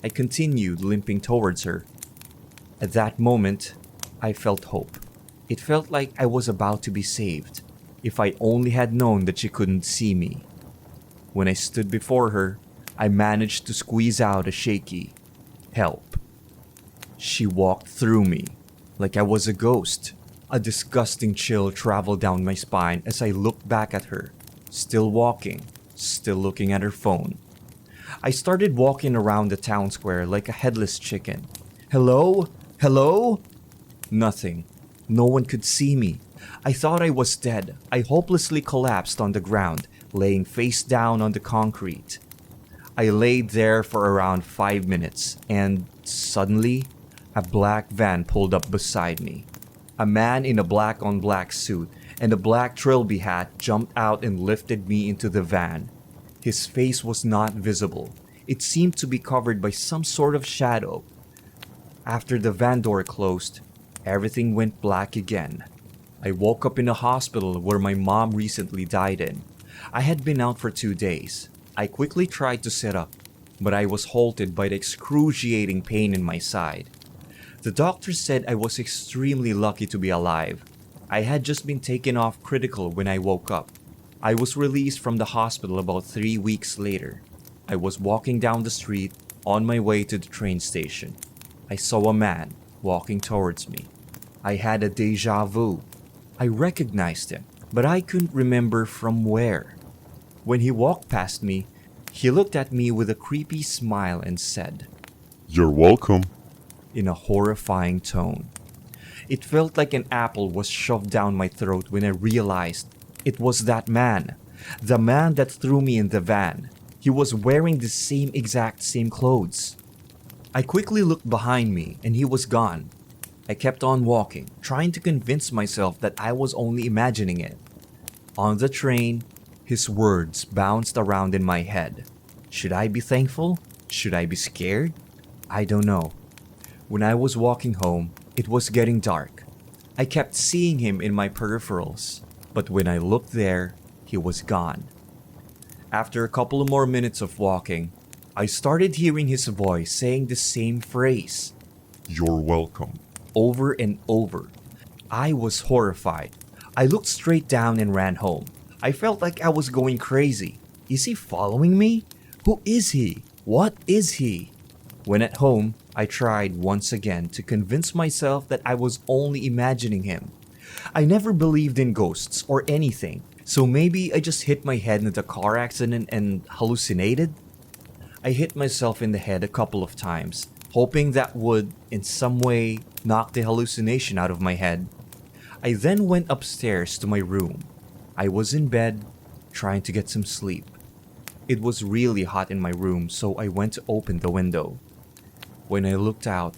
I continued limping towards her. At that moment, I felt hope. It felt like I was about to be saved, if I only had known that she couldn't see me. When I stood before her, I managed to squeeze out a shaky, "Help." She walked through me, like I was a ghost. A disgusting chill traveled down my spine as I looked back at her, still walking, still looking at her phone. I started walking around the town square like a headless chicken. Hello? Hello? Nothing. No one could see me. I thought I was dead. I hopelessly collapsed on the ground, laying face down on the concrete. I laid there for around 5 minutes, and suddenly, a black van pulled up beside me. A man in a black-on-black suit and a black trilby hat jumped out and lifted me into the van. His face was not visible. It seemed to be covered by some sort of shadow. After the van door closed, everything went black again. I woke up in a hospital where my mom recently died in. I had been out for 2 days. I quickly tried to sit up, but I was halted by the excruciating pain in my side. The doctor said I was extremely lucky to be alive. I had just been taken off critical when I woke up. I was released from the hospital about 3 weeks later. I was walking down the street on my way to the train station. I saw a man walking towards me. I had a deja vu. I recognized him, but I couldn't remember from where. When he walked past me, he looked at me with a creepy smile and said, "You're welcome." in a horrifying tone. It felt like an apple was shoved down my throat when I realized it was that man. The man that threw me in the van. He was wearing the same clothes. I quickly looked behind me and he was gone. I kept on walking, trying to convince myself that I was only imagining it. On the train, his words bounced around in my head. Should I be thankful? Should I be scared? I don't know. When I was walking home, it was getting dark. I kept seeing him in my peripherals, but when I looked there, he was gone. After a couple of more minutes of walking, I started hearing his voice saying the same phrase, "You're welcome." over and over. I was horrified. I looked straight down and ran home. I felt like I was going crazy. Is he following me? Who is he? What is he? When at home, I tried once again to convince myself that I was only imagining him. I never believed in ghosts or anything, so maybe I just hit my head in a car accident and hallucinated? I hit myself in the head a couple of times, hoping that would, in some way, knock the hallucination out of my head. I then went upstairs to my room. I was in bed, trying to get some sleep. It was really hot in my room, so I went to open the window. When I looked out,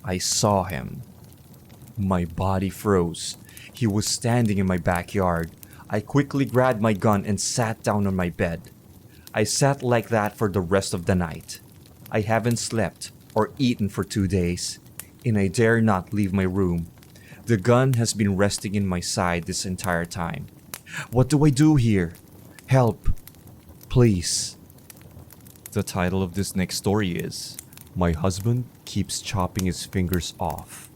I saw him. My body froze. He was standing in my backyard. I quickly grabbed my gun and sat down on my bed. I sat like that for the rest of the night. I haven't slept or eaten for 2 days, and I dare not leave my room. The gun has been resting in my side this entire time. What do I do here? Help. Please. The title of this next story is My Husband Keeps Chopping His Fingers Off.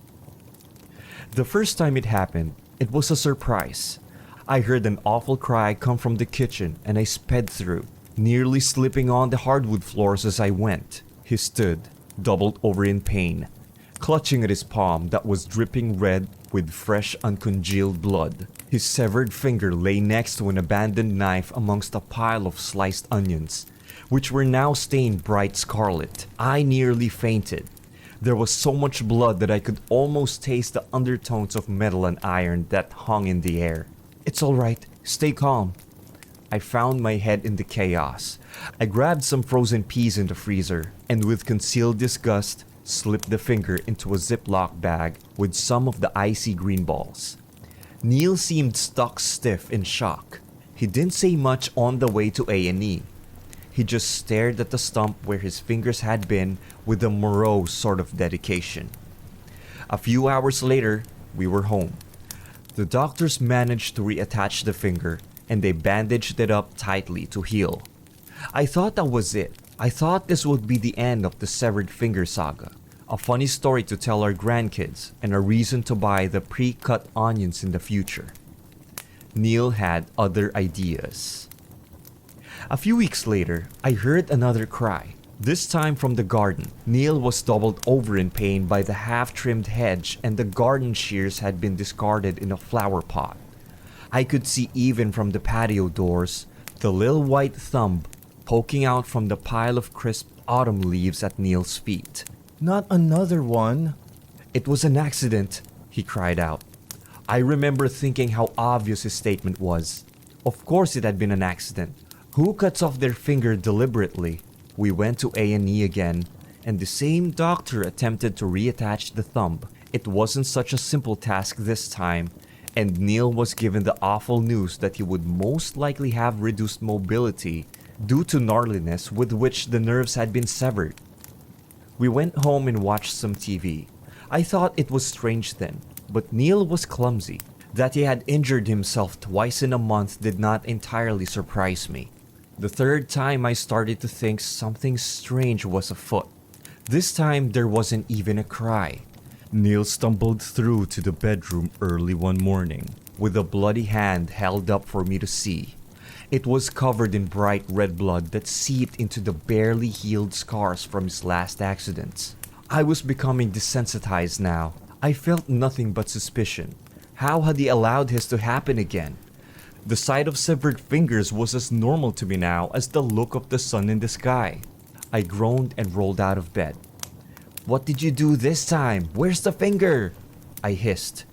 The first time it happened, it was a surprise. I heard an awful cry come from the kitchen and I sped through, nearly slipping on the hardwood floors as I went. He stood, doubled over in pain, clutching at his palm that was dripping red with fresh uncongealed blood. His severed finger lay next to an abandoned knife amongst a pile of sliced onions, which were now stained bright scarlet. I nearly fainted. There was so much blood that I could almost taste the undertones of metal and iron that hung in the air. It's all right. Stay calm. I found my head in the chaos. I grabbed some frozen peas in the freezer and with concealed disgust, slipped the finger into a Ziploc bag with some of the icy green balls. Neil seemed stuck stiff in shock. He didn't say much on the way to A&E. He just stared at the stump where his fingers had been with a morose sort of dedication. A few hours later, we were home. The doctors managed to reattach the finger and they bandaged it up tightly to heal. I thought that was it. I thought this would be the end of the severed finger saga. A funny story to tell our grandkids and a reason to buy the pre-cut onions in the future. Neil had other ideas. A few weeks later, I heard another cry, this time from the garden. Neil was doubled over in pain by the half-trimmed hedge and the garden shears had been discarded in a flower pot. I could see even from the patio doors, the little white thumb poking out from the pile of crisp autumn leaves at Neil's feet. Not another one. It was an accident, he cried out. I remember thinking how obvious his statement was. Of course it had been an accident. Who cuts off their finger deliberately? We went to A&E again, and the same doctor attempted to reattach the thumb. It wasn't such a simple task this time, and Neil was given the awful news that he would most likely have reduced mobility due to gnarliness with which the nerves had been severed. We went home and watched some TV. I thought it was strange then, but Neil was clumsy. That he had injured himself twice in a month did not entirely surprise me. The third time I started to think something strange was afoot. This time there wasn't even a cry. Neil stumbled through to the bedroom early one morning, with a bloody hand held up for me to see. It was covered in bright red blood that seeped into the barely healed scars from his last accidents. I was becoming desensitized now. I felt nothing but suspicion. How had he allowed this to happen again? The sight of severed fingers was as normal to me now as the look of the sun in the sky. I groaned and rolled out of bed. "What did you do this time? Where's the finger?" I hissed.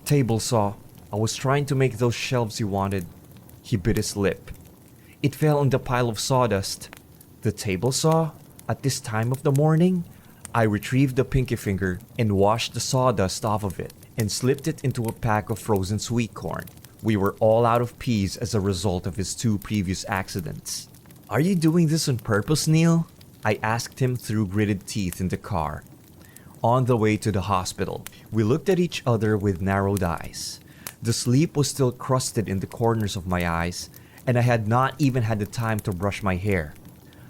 "Table saw. I was trying to make those shelves you wanted." He bit his lip. "It fell on the pile of sawdust." "The table saw? At this time of the morning?" I retrieved the pinky finger and washed the sawdust off of it and slipped it into a pack of frozen sweet corn. We were all out of peas as a result of his 2 previous accidents. "Are you doing this on purpose, Neil?" I asked him through gritted teeth in the car. On the way to the hospital, we looked at each other with narrowed eyes. The sleep was still crusted in the corners of my eyes, and I had not even had the time to brush my hair.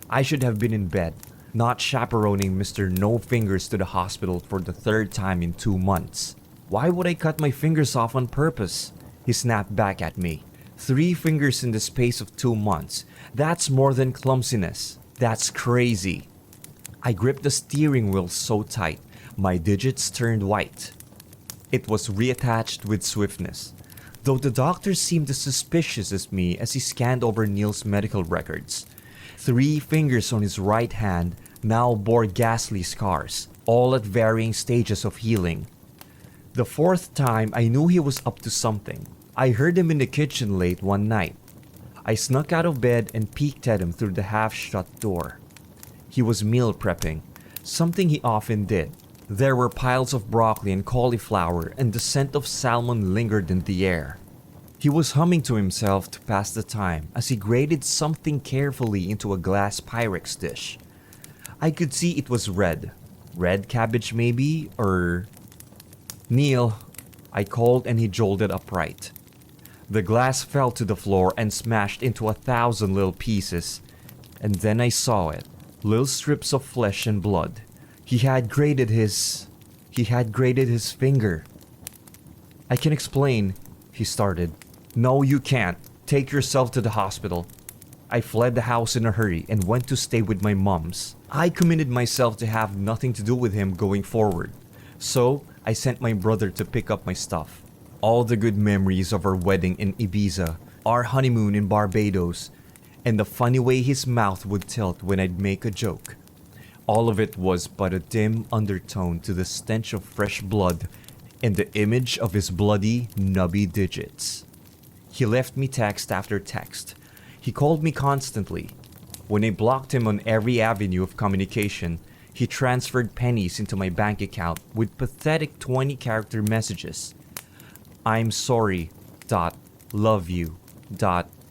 I should have been in bed, not chaperoning Mr. No Fingers to the hospital for the 3rd time in 2 months. Why would I cut my fingers off on purpose? He snapped back at me. 3 fingers in the space of 2 months. That's more than clumsiness. That's crazy. I gripped the steering wheel so tight, my digits turned white. It was reattached with swiftness, though the doctor seemed as suspicious as me as he scanned over Neil's medical records. 3 fingers on his right hand now bore ghastly scars, all at varying stages of healing. The 4th time I knew he was up to something. I heard him in the kitchen late one night. I snuck out of bed and peeked at him through the half-shut door. He was meal prepping, something he often did. There were piles of broccoli and cauliflower, and the scent of salmon lingered in the air. He was humming to himself to pass the time as he grated something carefully into a glass Pyrex dish. I could see it was red. Red cabbage maybe, or... "Neil," I called, and he jolted upright. The glass fell to the floor and smashed into 1,000 little pieces. And then I saw it. Little strips of flesh and blood. He had grated his finger. "I can explain," he started. "No, you can't. Take yourself to the hospital." I fled the house in a hurry and went to stay with my mums. I committed myself to have nothing to do with him going forward. So, I sent my brother to pick up my stuff. All the good memories of our wedding in Ibiza, our honeymoon in Barbados, and the funny way his mouth would tilt when I'd make a joke. All of it was but a dim undertone to the stench of fresh blood and the image of his bloody, nubby digits. He left me text after text. He called me constantly. When I blocked him on every avenue of communication, he transferred pennies into my bank account with pathetic 20-character messages. "I'm sorry, ... love you ...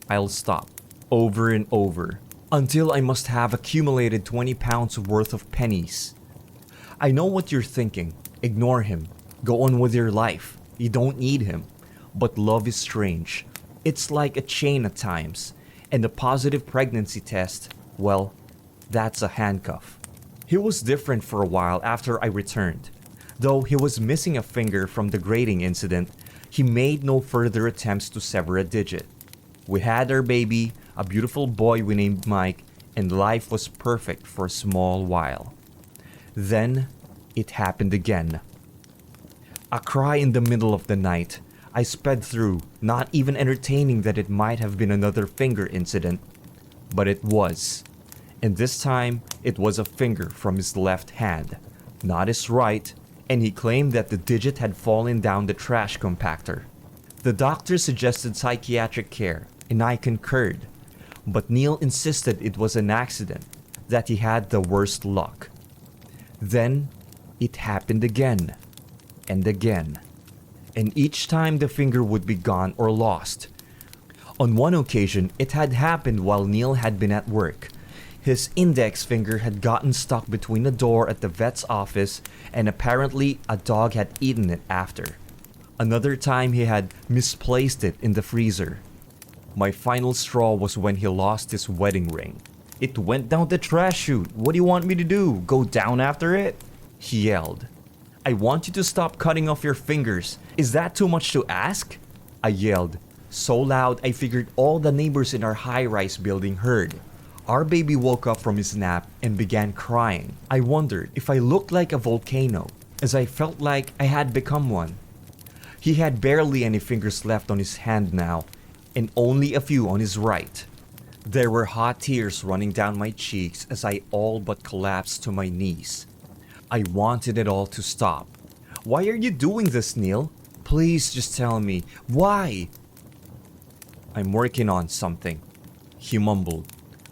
I'll stop," over and over, until I must have accumulated 20 pounds worth of pennies. I know what you're thinking. Ignore him. Go on with your life. You don't need him. But love is strange. It's like a chain at times. And the positive pregnancy test, well, that's a handcuff. He was different for a while after I returned. Though he was missing a finger from the grating incident, he made no further attempts to sever a digit. We had our baby, a beautiful boy we named Mike, and life was perfect for a small while. Then, it happened again. A cry in the middle of the night. I sped through, not even entertaining that it might have been another finger incident. But it was. And this time, it was a finger from his left hand, not his right, and he claimed that the digit had fallen down the trash compactor. The doctor suggested psychiatric care, and I concurred. But Neil insisted it was an accident, that he had the worst luck. Then, it happened again, and again. And each time the finger would be gone or lost. On one occasion, it had happened while Neil had been at work. His index finger had gotten stuck between the door at the vet's office, and apparently a dog had eaten it after. Another time, he had misplaced it in the freezer. My final straw was when he lost his wedding ring. "It went down the trash chute. What do you want me to do? Go down after it?" he yelled. "I want you to stop cutting off your fingers. Is that too much to ask?" I yelled, so loud I figured all the neighbors in our high-rise building heard. Our baby woke up from his nap and began crying. I wondered if I looked like a volcano, as I felt like I had become one. He had barely any fingers left on his hand now, and only a few on his right. There were hot tears running down my cheeks as I all but collapsed to my knees. I wanted it all to stop. "Why are you doing this, Neil? Please just tell me. Why?" "I'm working on something," he mumbled,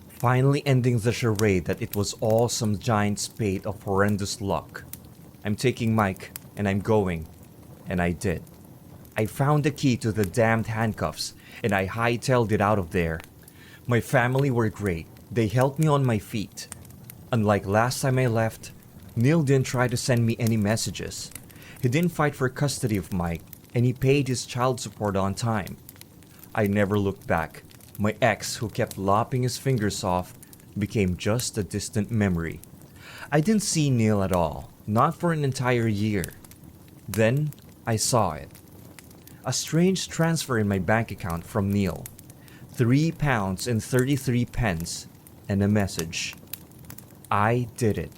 finally ending the charade that it was all some giant spate of horrendous luck. "I'm taking Mike, and I'm going." And I did. I found the key to the damned handcuffs, and I hightailed it out of there. My family were great. They helped me on my feet. Unlike last time I left, Neil didn't try to send me any messages. He didn't fight for custody of Mike, and he paid his child support on time. I never looked back. My ex, who kept lopping his fingers off, became just a distant memory. I didn't see Neil at all, not for an entire year. Then I saw it. A strange transfer in my bank account from Neil. £3.33 and a message. I did it.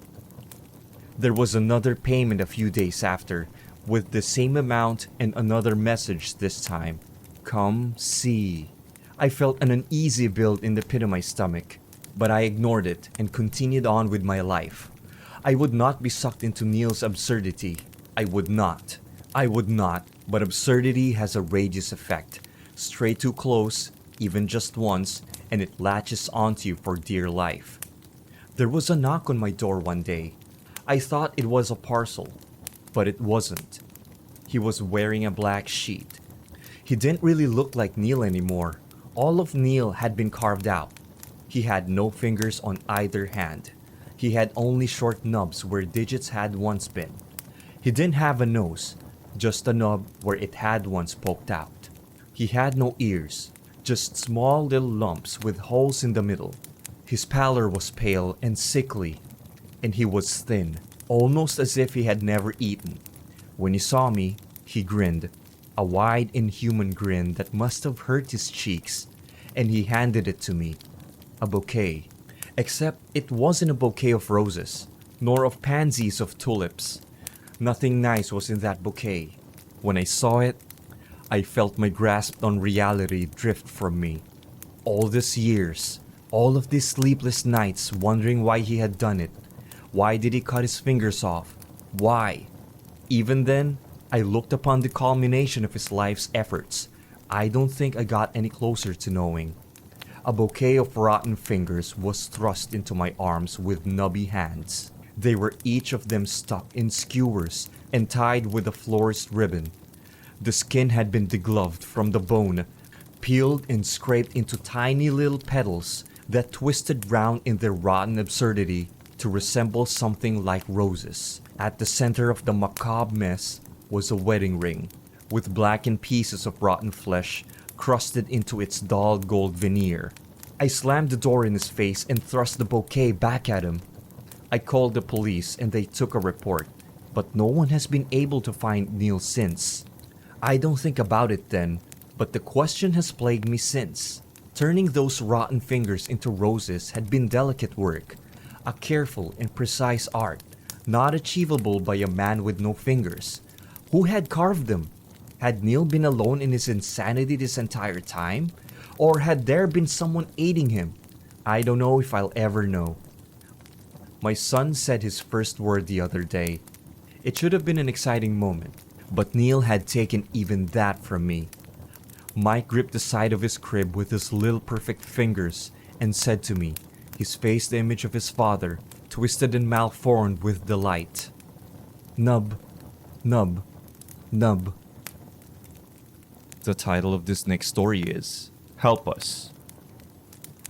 There was another payment a few days after, with the same amount and another message this time. "Come see." I felt an uneasy build in the pit of my stomach, but I ignored it and continued on with my life. I would not be sucked into Neil's absurdity. I would not, but absurdity has a radius effect. Stray too close, even just once, and it latches onto you for dear life. There was a knock on my door one day. I thought it was a parcel, but it wasn't. He was wearing a black sheet. He didn't really look like Neil anymore. All of Neil had been carved out. He had no fingers on either hand. He had only short nubs where digits had once been. He didn't have a nose, just a nub where it had once poked out. He had no ears, just small little lumps with holes in the middle. His pallor was pale and sickly, and he was thin, almost as if he had never eaten. When he saw me, he grinned, a wide, inhuman grin that must have hurt his cheeks, and he handed it to me. A bouquet. Except it wasn't a bouquet of roses, nor of pansies of tulips. Nothing nice was in that bouquet. When I saw it, I felt my grasp on reality drift from me. All these years, all of these sleepless nights wondering why he had done it. Why did he cut his fingers off? Why? Even then, I looked upon the culmination of his life's efforts. I don't think I got any closer to knowing. A bouquet of rotten fingers was thrust into my arms with nubby hands. They were each of them stuck in skewers and tied with a florist ribbon. The skin had been degloved from the bone, peeled and scraped into tiny little petals that twisted round in their rotten absurdity to resemble something like roses. At the center of the macabre mess was a wedding ring, with blackened pieces of rotten flesh crusted into its dull gold veneer. I slammed the door in his face and thrust the bouquet back at him. I called the police and they took a report, but no one has been able to find Neil since. I don't think about it then, but the question has plagued me since. Turning those rotten fingers into roses had been delicate work, a careful and precise art, not achievable by a man with no fingers. Who had carved them? Had Neil been alone in his insanity this entire time? Or had there been someone aiding him? I don't know if I'll ever know. My son said his first word the other day. It should have been an exciting moment, but Neil had taken even that from me. Mike gripped the side of his crib with his little perfect fingers and said to me, his face the image of his father, twisted and malformed with delight, "Nub, nub, nub." The title of this next story is Help us.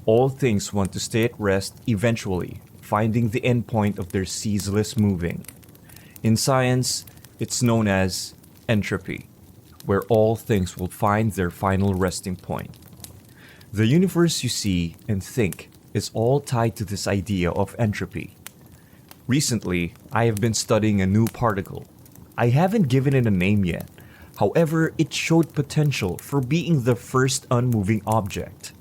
All things want to stay at rest eventually, finding the end point of their ceaseless moving. In science, it's known as entropy, where all things will find their final resting point. The universe you see and think is all tied to this idea of entropy. Recently, I have been studying a new particle. I haven't given it a name yet. However, it showed potential for being the first unmoving object.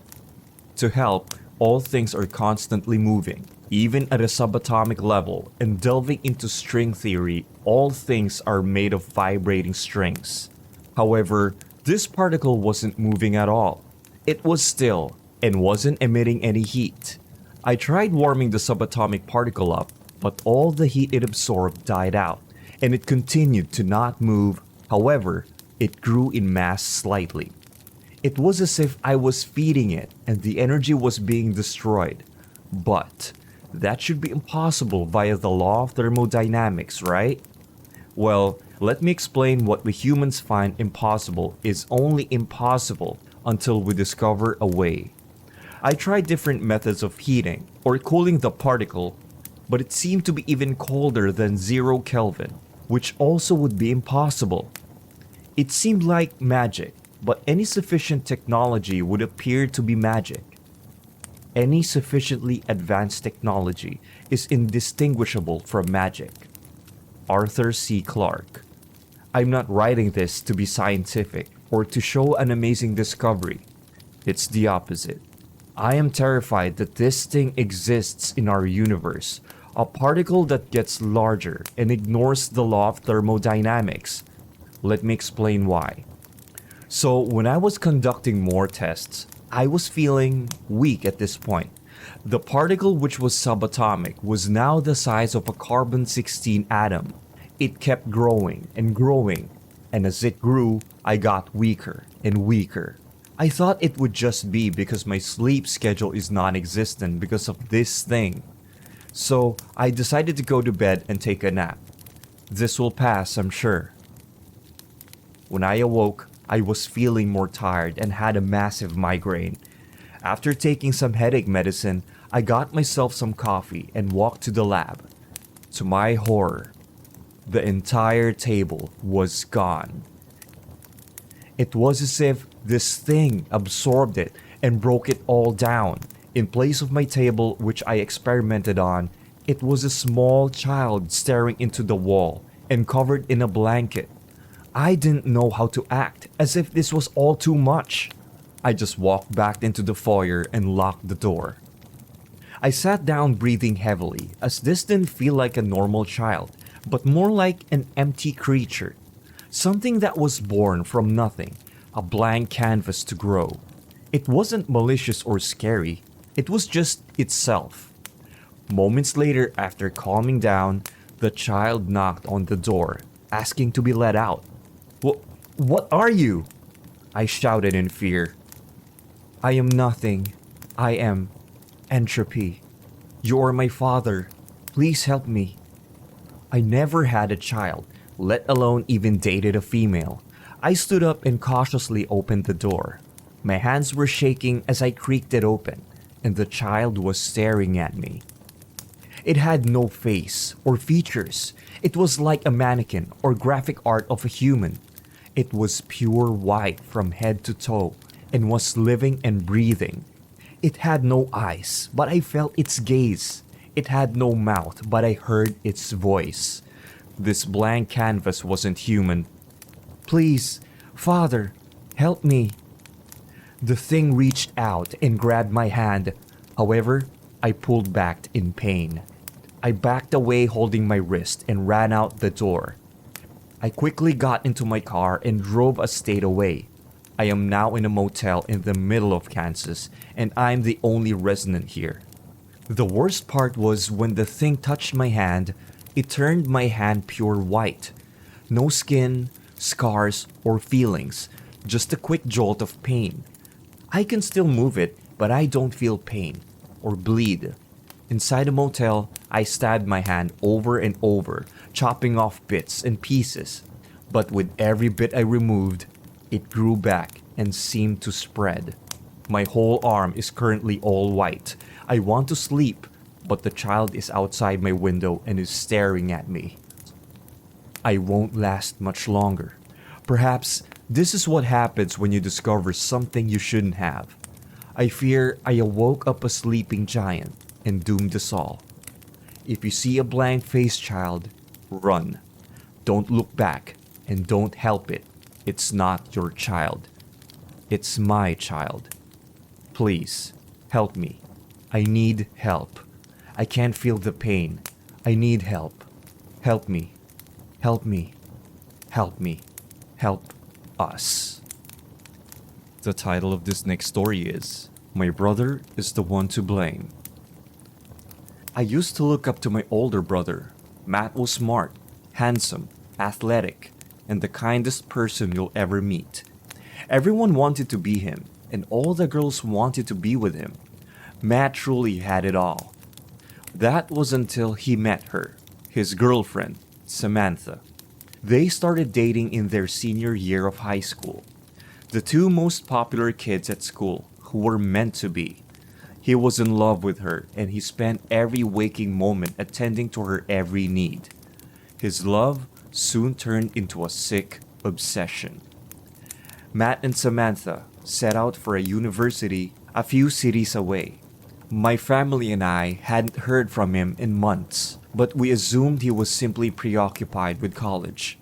To help, all things are constantly moving, even at a subatomic level, and delving into string theory, all things are made of vibrating strings. However, this particle wasn't moving at all. It was still and wasn't emitting any heat. I tried warming the subatomic particle up, but all the heat it absorbed died out, and it continued to not move. However, it grew in mass slightly. It was as if I was feeding it and the energy was being destroyed. But that should be impossible via the law of thermodynamics, right? Well, let me explain what we humans find impossible is only impossible until we discover a way. I tried different methods of heating or cooling the particle, but it seemed to be even colder than 0 Kelvin, which also would be impossible. It seemed like magic, but any sufficient technology would appear to be magic. Any sufficiently advanced technology is indistinguishable from magic. Arthur C. Clarke. I'm not writing this to be scientific or to show an amazing discovery. It's the opposite. I am terrified that this thing exists in our universe, a particle that gets larger and ignores the law of thermodynamics. Let me explain why. So, when I was conducting more tests, I was feeling weak at this point. The particle, which was subatomic, was now the size of a carbon-16 atom. It kept growing, and as it grew, I got weaker and weaker. I thought it would just be because my sleep schedule is non-existent because of this thing. So, I decided to go to bed and take a nap. This will pass, I'm sure. When I awoke, I was feeling more tired and had a massive migraine. After taking some headache medicine, I got myself some coffee and walked to the lab. To my horror, the entire table was gone. It was as if this thing absorbed it and broke it all down. In place of my table, which I experimented on, it was a small child staring into the wall and covered in a blanket. I didn't know how to act, as if this was all too much. I just walked back into the foyer and locked the door. I sat down breathing heavily, as this didn't feel like a normal child, but more like an empty creature. Something that was born from nothing, a blank canvas to grow. It wasn't malicious or scary, it was just itself. Moments later, after calming down, the child knocked on the door, asking to be let out. What are you? I shouted in fear. I am nothing. I am entropy. You are my father. Please help me. I never had a child, let alone even dated a female. I stood up and cautiously opened the door. My hands were shaking as I creaked it open, and the child was staring at me. It had no face or features. It was like a mannequin or graphic art of a human. It was pure white from head to toe and was living and breathing. It had no eyes, but I felt its gaze. It had no mouth, but I heard its voice. This blank canvas wasn't human. Please, Father, help me. The thing reached out and grabbed my hand. However, I pulled back in pain. I backed away holding my wrist and ran out the door. I quickly got into my car and drove a state away. I am now in a motel in the middle of Kansas, and I'm the only resident here. The worst part was when the thing touched my hand, it turned my hand pure white. No skin, scars, or feelings, just a quick jolt of pain. I can still move it, but I don't feel pain or bleed. Inside a motel, I stabbed my hand over and over, chopping off bits and pieces. But with every bit I removed, it grew back and seemed to spread. My whole arm is currently all white. I want to sleep, but the child is outside my window and is staring at me. I won't last much longer. Perhaps this is what happens when you discover something you shouldn't have. I fear I awoke up a sleeping giant and doomed us all. If you see a blank-faced child, run. Don't look back and don't help it. It's not your child. It's my child. Please, help me. I need help. I can't feel the pain. I need help. Help me. Help me. Help me. Help us. The title of this next story is My Brother is the One to Blame. I used to look up to my older brother. Matt was smart, handsome, athletic, and the kindest person you'll ever meet. Everyone wanted to be him, and all the girls wanted to be with him. Matt truly had it all. That was until he met her, his girlfriend, Samantha. They started dating in their senior year of high school. The two most popular kids at school who were meant to be. He was in love with her, and he spent every waking moment attending to her every need. His love soon turned into a sick obsession. Matt and Samantha set out for a university a few cities away. My family and I hadn't heard from him in months, but we assumed he was simply preoccupied with college.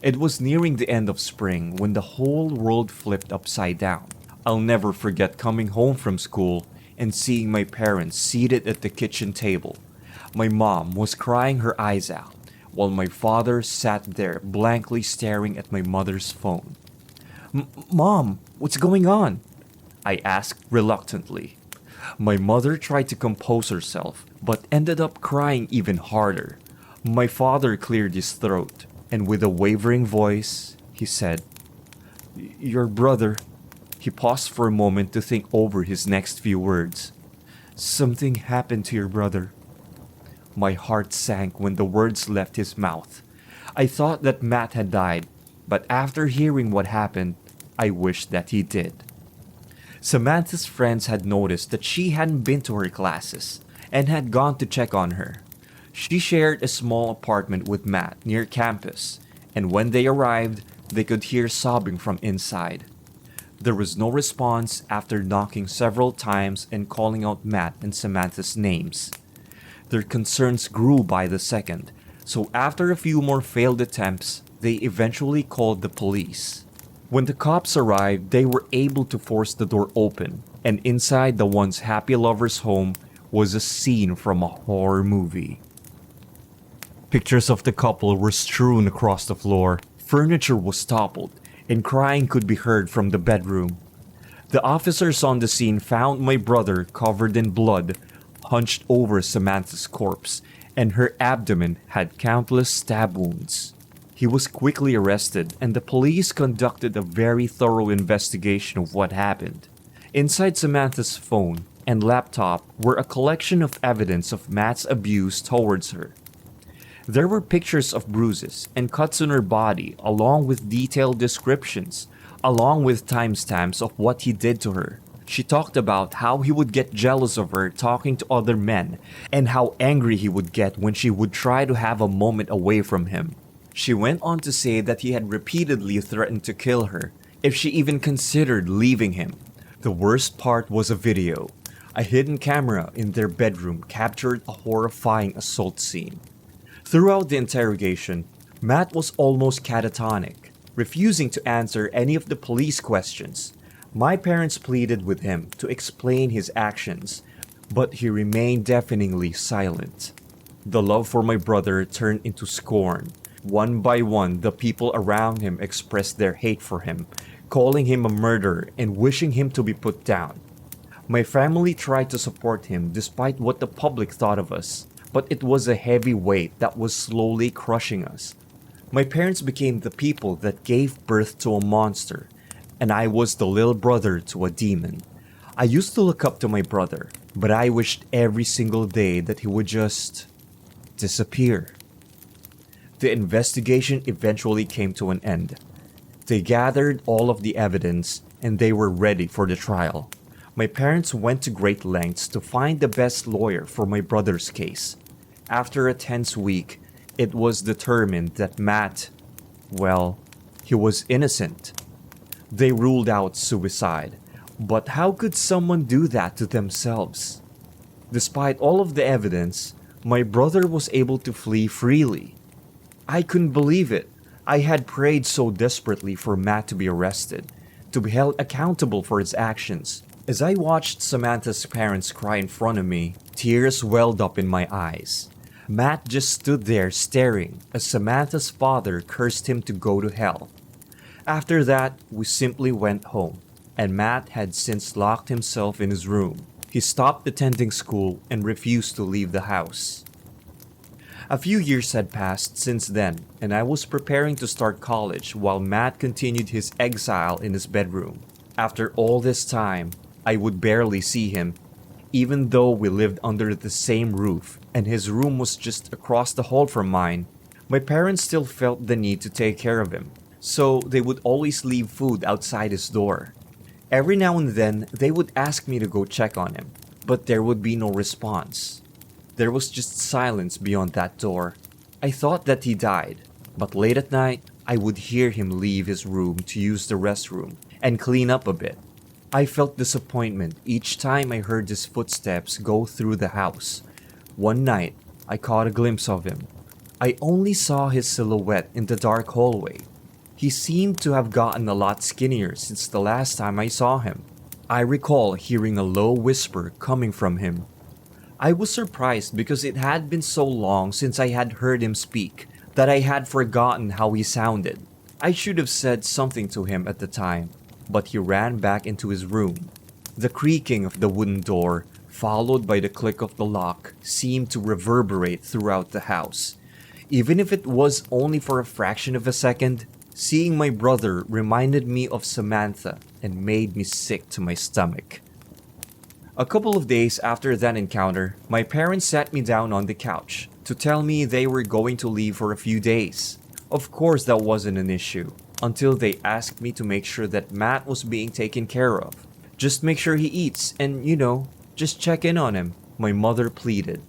It was nearing the end of spring when the whole world flipped upside down. I'll never forget coming home from school and seeing my parents seated at the kitchen table. My mom was crying her eyes out, while my father sat there blankly staring at my mother's phone. "Mom, what's going on?" I asked reluctantly. My mother tried to compose herself, but ended up crying even harder. My father cleared his throat, and with a wavering voice, he said, "Your brother." He paused for a moment to think over his next few words. "Something happened to your brother." My heart sank when the words left his mouth. I thought that Matt had died, but after hearing what happened, I wished that he did. Samantha's friends had noticed that she hadn't been to her classes and had gone to check on her. She shared a small apartment with Matt near campus, and when they arrived, they could hear sobbing from inside. There was no response after knocking several times and calling out Matt and Samantha's names. Their concerns grew by the second, so after a few more failed attempts, they eventually called the police. When the cops arrived, they were able to force the door open, and inside the once happy lovers' home was a scene from a horror movie. Pictures of the couple were strewn across the floor, furniture was toppled, and crying could be heard from the bedroom. The officers on the scene found my brother covered in blood, hunched over Samantha's corpse, and her abdomen had countless stab wounds. He was quickly arrested, and the police conducted a very thorough investigation of what happened. Inside Samantha's phone and laptop were a collection of evidence of Matt's abuse towards her. There were pictures of bruises and cuts on her body, along with detailed descriptions, along with timestamps of what he did to her. She talked about how he would get jealous of her talking to other men, and how angry he would get when she would try to have a moment away from him. She went on to say that he had repeatedly threatened to kill her if she even considered leaving him. The worst part was a video. A hidden camera in their bedroom captured a horrifying assault scene. Throughout the interrogation, Matt was almost catatonic, refusing to answer any of the police questions. My parents pleaded with him to explain his actions, but he remained deafeningly silent. The love for my brother turned into scorn. One by one, the people around him expressed their hate for him, calling him a murderer and wishing him to be put down. My family tried to support him despite what the public thought of us, but it was a heavy weight that was slowly crushing us. My parents became the people that gave birth to a monster, and I was the little brother to a demon. I used to look up to my brother, but I wished every single day that he would just disappear. The investigation eventually came to an end. They gathered all of the evidence and they were ready for the trial. My parents went to great lengths to find the best lawyer for my brother's case. After a tense week, it was determined that Matt, well, he was innocent. They ruled out suicide, but how could someone do that to themselves? Despite all of the evidence, my brother was able to flee freely. I couldn't believe it. I had prayed so desperately for Matt to be arrested, to be held accountable for his actions. As I watched Samantha's parents cry in front of me, tears welled up in my eyes. Matt just stood there staring as Samantha's father cursed him to go to hell. After that, we simply went home, and Matt had since locked himself in his room. He stopped attending school and refused to leave the house. A few years had passed since then, and I was preparing to start college while Matt continued his exile in his bedroom. After all this time, I would barely see him, even though we lived under the same roof and his room was just across the hall from mine. My parents still felt the need to take care of him, so they would always leave food outside his door. Every now and then, they would ask me to go check on him, but there would be no response. There was just silence beyond that door. I thought that he died, but late at night, I would hear him leave his room to use the restroom and clean up a bit. I felt disappointment each time I heard his footsteps go through the house. One night, I caught a glimpse of him. I only saw his silhouette in the dark hallway. He seemed to have gotten a lot skinnier since the last time I saw him. I recall hearing a low whisper coming from him. I was surprised because it had been so long since I had heard him speak that I had forgotten how he sounded. I should have said something to him at the time, but he ran back into his room. The creaking of the wooden door, followed by the click of the lock, seemed to reverberate throughout the house. Even if it was only for a fraction of a second, seeing my brother reminded me of Samantha and made me sick to my stomach. A couple of days after that encounter, my parents sat me down on the couch to tell me they were going to leave for a few days. Of course, that wasn't an issue, until they asked me to make sure that Matt was being taken care of. Just make sure he eats and, just check in on him, my mother pleaded.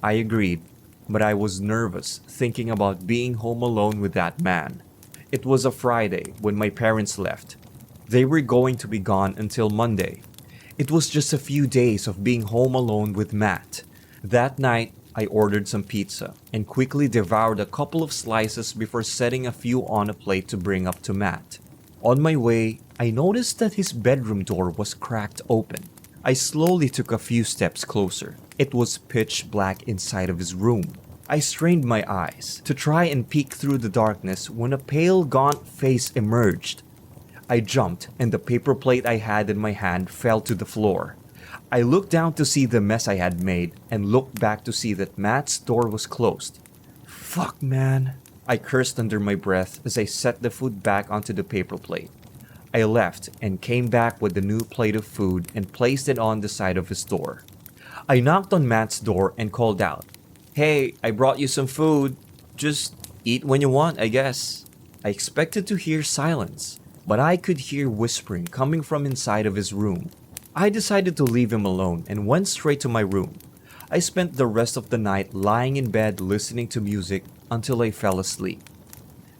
I agreed, but I was nervous thinking about being home alone with that man. It was a Friday when my parents left. They were going to be gone until Monday. It was just a few days of being home alone with Matt. That night, I ordered some pizza and quickly devoured a couple of slices before setting a few on a plate to bring up to Matt. On my way, I noticed that his bedroom door was cracked open. I slowly took a few steps closer. It was pitch black inside of his room. I strained my eyes to try and peek through the darkness when a pale, gaunt face emerged. I jumped and the paper plate I had in my hand fell to the floor. I looked down to see the mess I had made and looked back to see that Matt's door was closed. Fuck, man. I cursed under my breath as I set the food back onto the paper plate. I left and came back with a new plate of food and placed it on the side of his door. I knocked on Matt's door and called out, "Hey, I brought you some food. Just eat when you want, I guess." I expected to hear silence, but I could hear whispering coming from inside of his room. I decided to leave him alone and went straight to my room. I spent the rest of the night lying in bed listening to music until I fell asleep.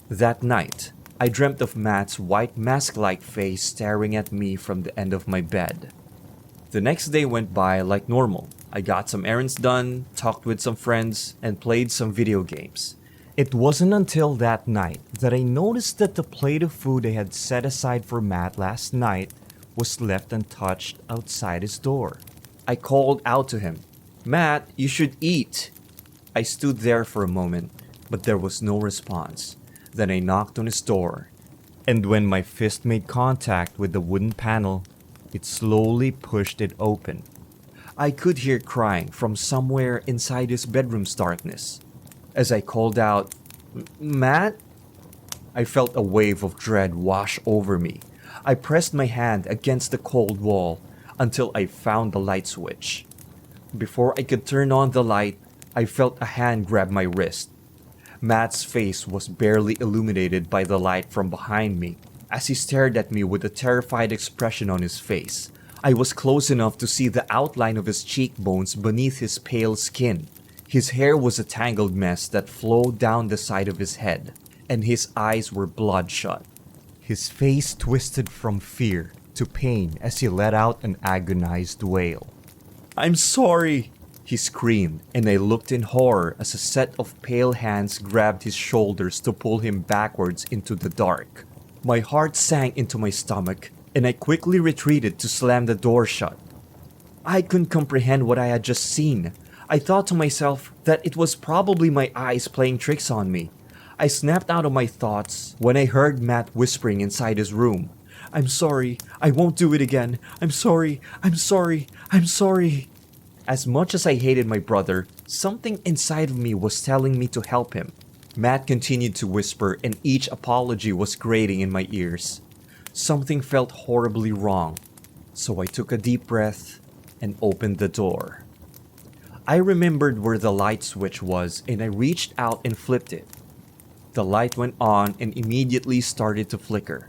That night, I dreamt of Matt's white mask-like face staring at me from the end of my bed. The next day went by like normal. I got some errands done, talked with some friends, and played some video games. It wasn't until that night that I noticed that the plate of food I had set aside for Matt last night was left untouched outside his door. I called out to him, "Matt, you should eat." I stood there for a moment, but there was no response. Then I knocked on his door, and when my fist made contact with the wooden panel, it slowly pushed it open. I could hear crying from somewhere inside his bedroom's darkness. As I called out, "Matt?" I felt a wave of dread wash over me. I pressed my hand against the cold wall until I found the light switch. Before I could turn on the light, I felt a hand grab my wrist. Matt's face was barely illuminated by the light from behind me. as he stared at me with a terrified expression on his face. I was close enough to see the outline of his cheekbones beneath his pale skin. His hair was a tangled mess that flowed down the side of his head, and his eyes were bloodshot. His face twisted from fear to pain as he let out an agonized wail. "I'm sorry!" he screamed, and I looked in horror as a set of pale hands grabbed his shoulders to pull him backwards into the dark. My heart sank into my stomach, and I quickly retreated to slam the door shut. I couldn't comprehend what I had just seen. I thought to myself that it was probably my eyes playing tricks on me. I snapped out of my thoughts when I heard Matt whispering inside his room. "I'm sorry. I won't do it again. I'm sorry. I'm sorry. I'm sorry." As much as I hated my brother, something inside of me was telling me to help him. Matt continued to whisper, and each apology was grating in my ears. Something felt horribly wrong, so I took a deep breath and opened the door. I remembered where the light switch was, and I reached out and flipped it. The light went on and immediately started to flicker.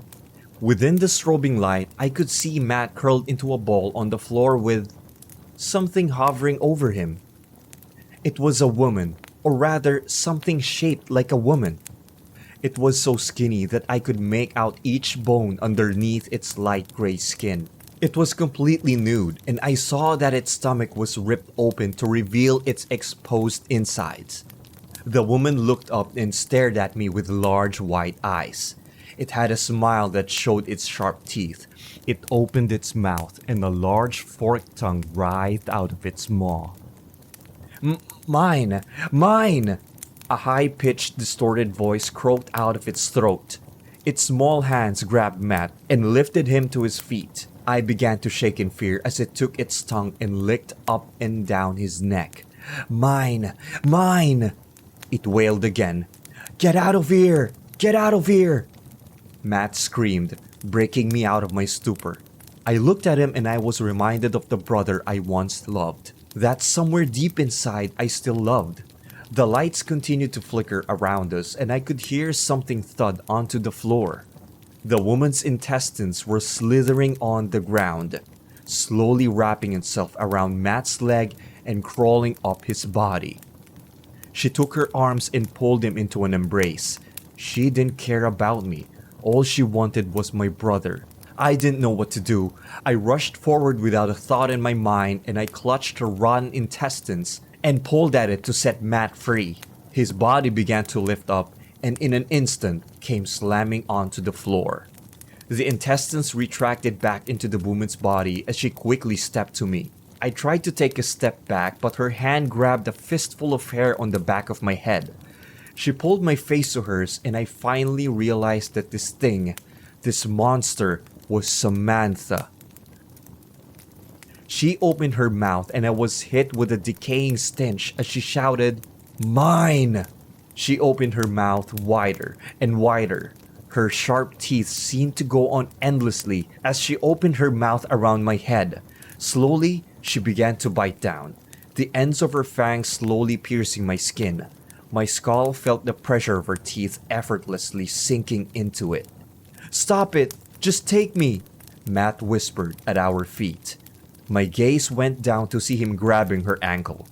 Within the strobing light, I could see Matt curled into a ball on the floor with something hovering over him. It was a woman, or rather, something shaped like a woman. It was so skinny that I could make out each bone underneath its light gray skin. It was completely nude, and I saw that its stomach was ripped open to reveal its exposed insides. The woman looked up and stared at me with large white eyes. It had a smile that showed its sharp teeth. It opened its mouth, and a large forked tongue writhed out of its maw. Mine! Mine! A high-pitched, distorted voice croaked out of its throat. Its small hands grabbed Matt and lifted him to his feet. I began to shake in fear as it took its tongue and licked up and down his neck. "Mine! Mine!" It wailed again. "Get out of here! Get out of here!" Matt screamed, breaking me out of my stupor. I looked at him and I was reminded of the brother I once loved, that somewhere deep inside I still loved. The lights continued to flicker around us and I could hear something thud onto the floor. The woman's intestines were slithering on the ground, slowly wrapping itself around Matt's leg and crawling up his body. She took her arms and pulled him into an embrace. She didn't care about me. All she wanted was my brother. I didn't know what to do. I rushed forward without a thought in my mind and I clutched her rotten intestines and pulled at it to set Matt free. His body began to lift up and in an instant came slamming onto the floor. The intestines retracted back into the woman's body as she quickly stepped to me. I tried to take a step back, but her hand grabbed a fistful of hair on the back of my head. She pulled my face to hers and I finally realized that this thing, this monster, was Samantha. She opened her mouth and I was hit with a decaying stench as she shouted, "Mine!" She opened her mouth wider and wider. Her sharp teeth seemed to go on endlessly as she opened her mouth around my head. Slowly, she began to bite down, the ends of her fangs slowly piercing my skin. My skull felt the pressure of her teeth effortlessly sinking into it. "Stop it! Just take me!" Matt whispered at our feet. My gaze went down to see him grabbing her ankle.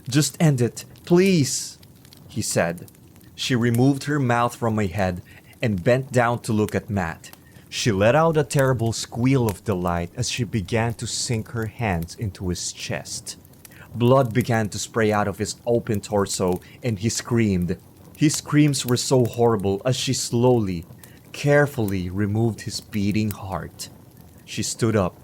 "Just end it, please," he said. She removed her mouth from my head and bent down to look at Matt. She let out a terrible squeal of delight as she began to sink her hands into his chest. Blood began to spray out of his open torso and he screamed. His screams were so horrible as she slowly, carefully removed his beating heart. She stood up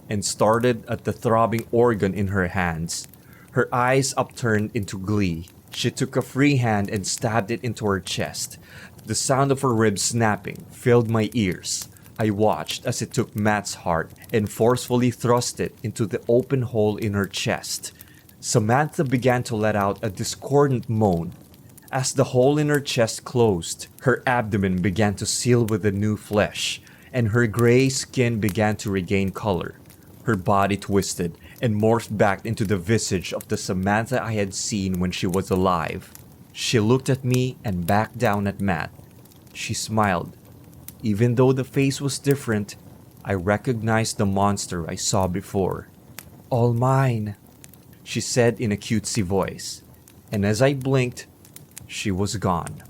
and started at the throbbing organ in her hands. Her eyes upturned into glee. She took a free hand and stabbed it into her chest. The sound of her ribs snapping filled my ears. I watched as it took Matt's heart and forcefully thrust it into the open hole in her chest. Samantha began to let out a discordant moan. As the hole in her chest closed, her abdomen began to seal with the new flesh, and her gray skin began to regain color. Her body twisted and morphed back into the visage of the Samantha I had seen when she was alive. She looked at me and back down at Matt. She smiled. Even though the face was different, I recognized the monster I saw before. "All mine," she said in a cutesy voice, and as I blinked, she was gone.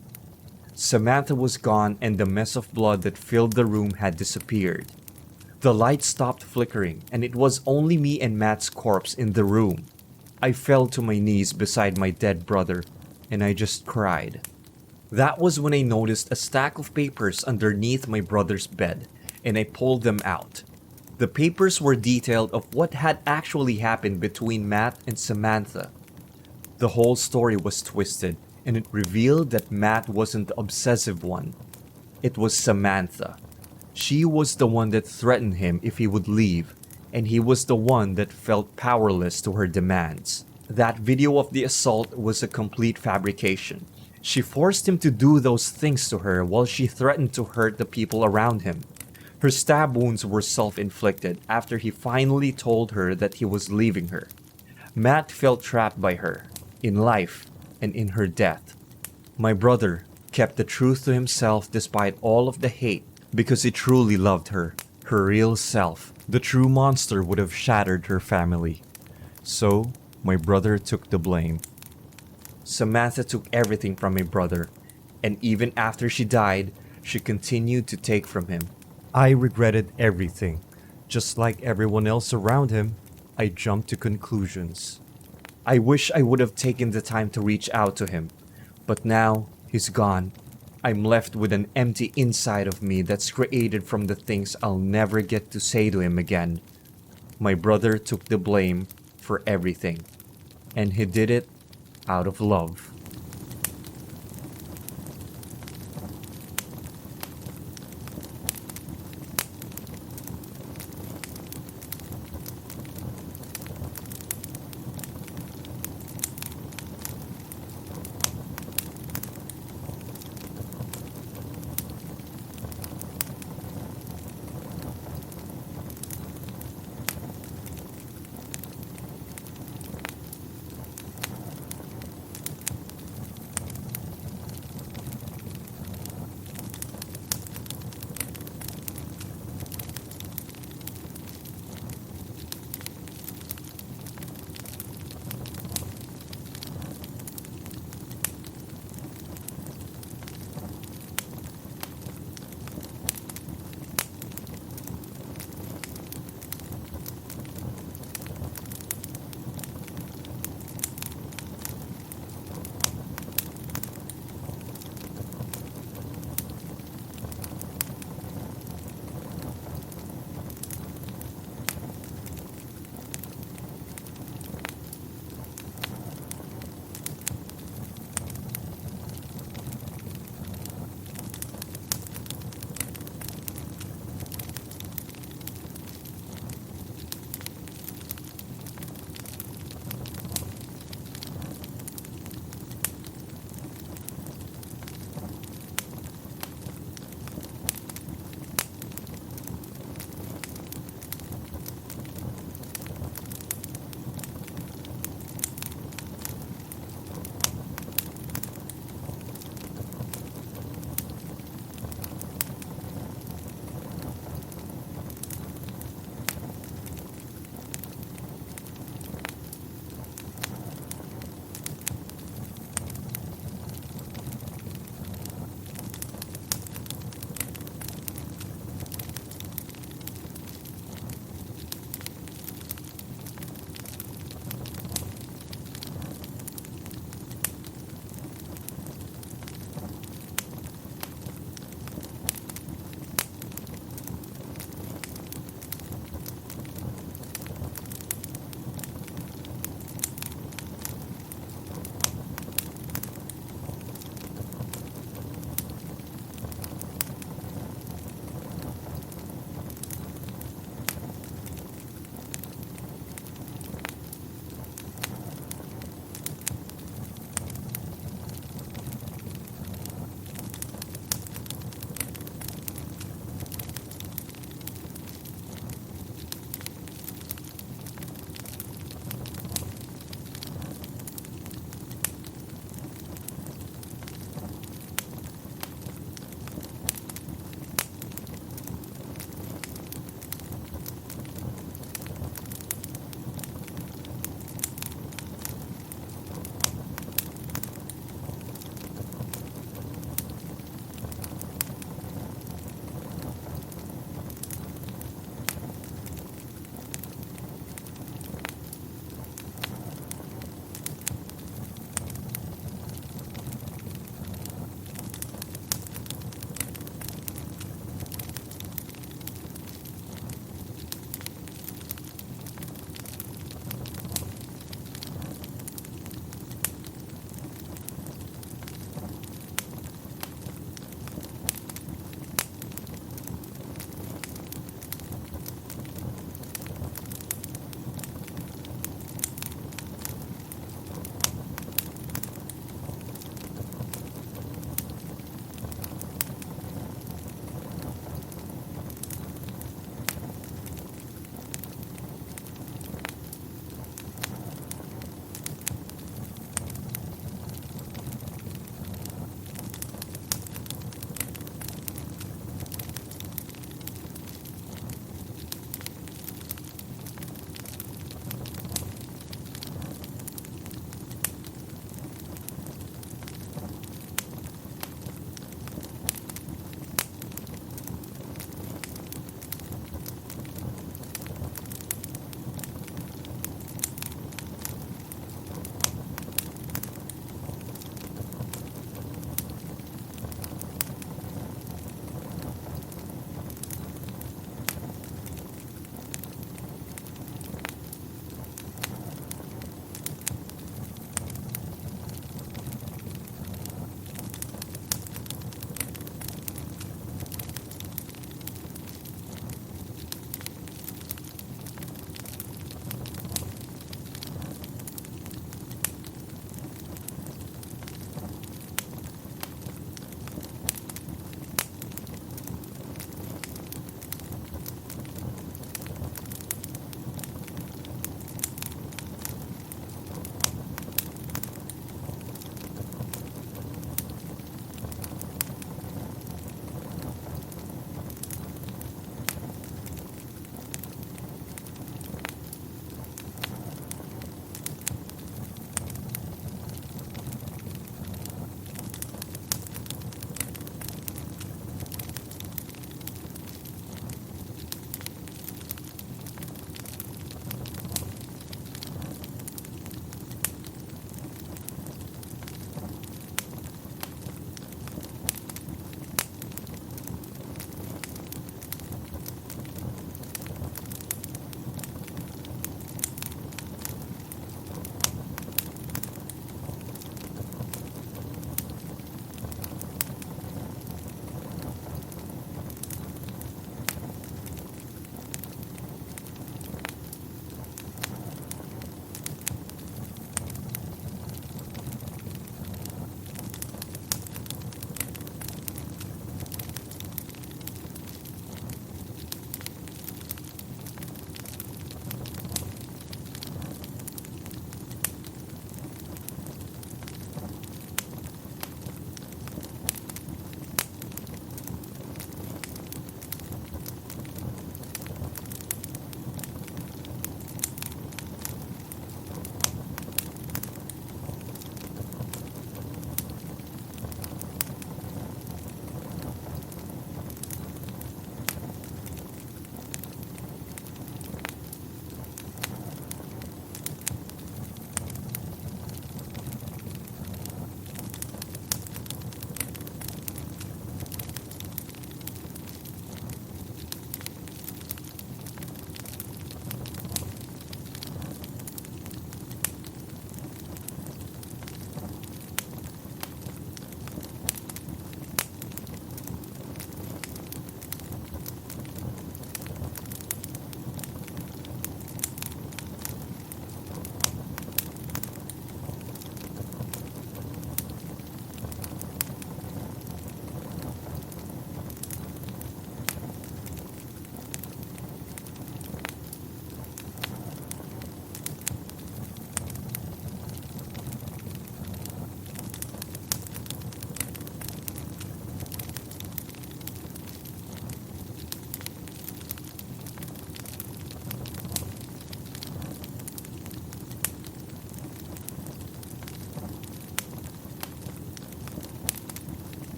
Samantha was gone and the mess of blood that filled the room had disappeared. The light stopped flickering and it was only me and Matt's corpse in the room. I fell to my knees beside my dead brother and I just cried. That was when I noticed a stack of papers underneath my brother's bed and I pulled them out. The papers were detailed of what had actually happened between Matt and Samantha. The whole story was twisted, and it revealed that Matt wasn't the obsessive one. It was Samantha. She was the one that threatened him if he would leave, and he was the one that felt powerless to her demands. That video of the assault was a complete fabrication. She forced him to do those things to her while she threatened to hurt the people around him. Her stab wounds were self-inflicted after he finally told her that he was leaving her. Matt felt trapped by her, in life and in her death. My brother kept the truth to himself despite all of the hate because he truly loved her, her real self. The true monster would have shattered her family. So, my brother took the blame. Samantha took everything from my brother, and even after she died, she continued to take from him. I regretted everything. Just like everyone else around him, I jumped to conclusions. I wish I would have taken the time to reach out to him, but now he's gone. I'm left with an empty inside of me that's created from the things I'll never get to say to him again. My brother took the blame for everything, and he did it out of love.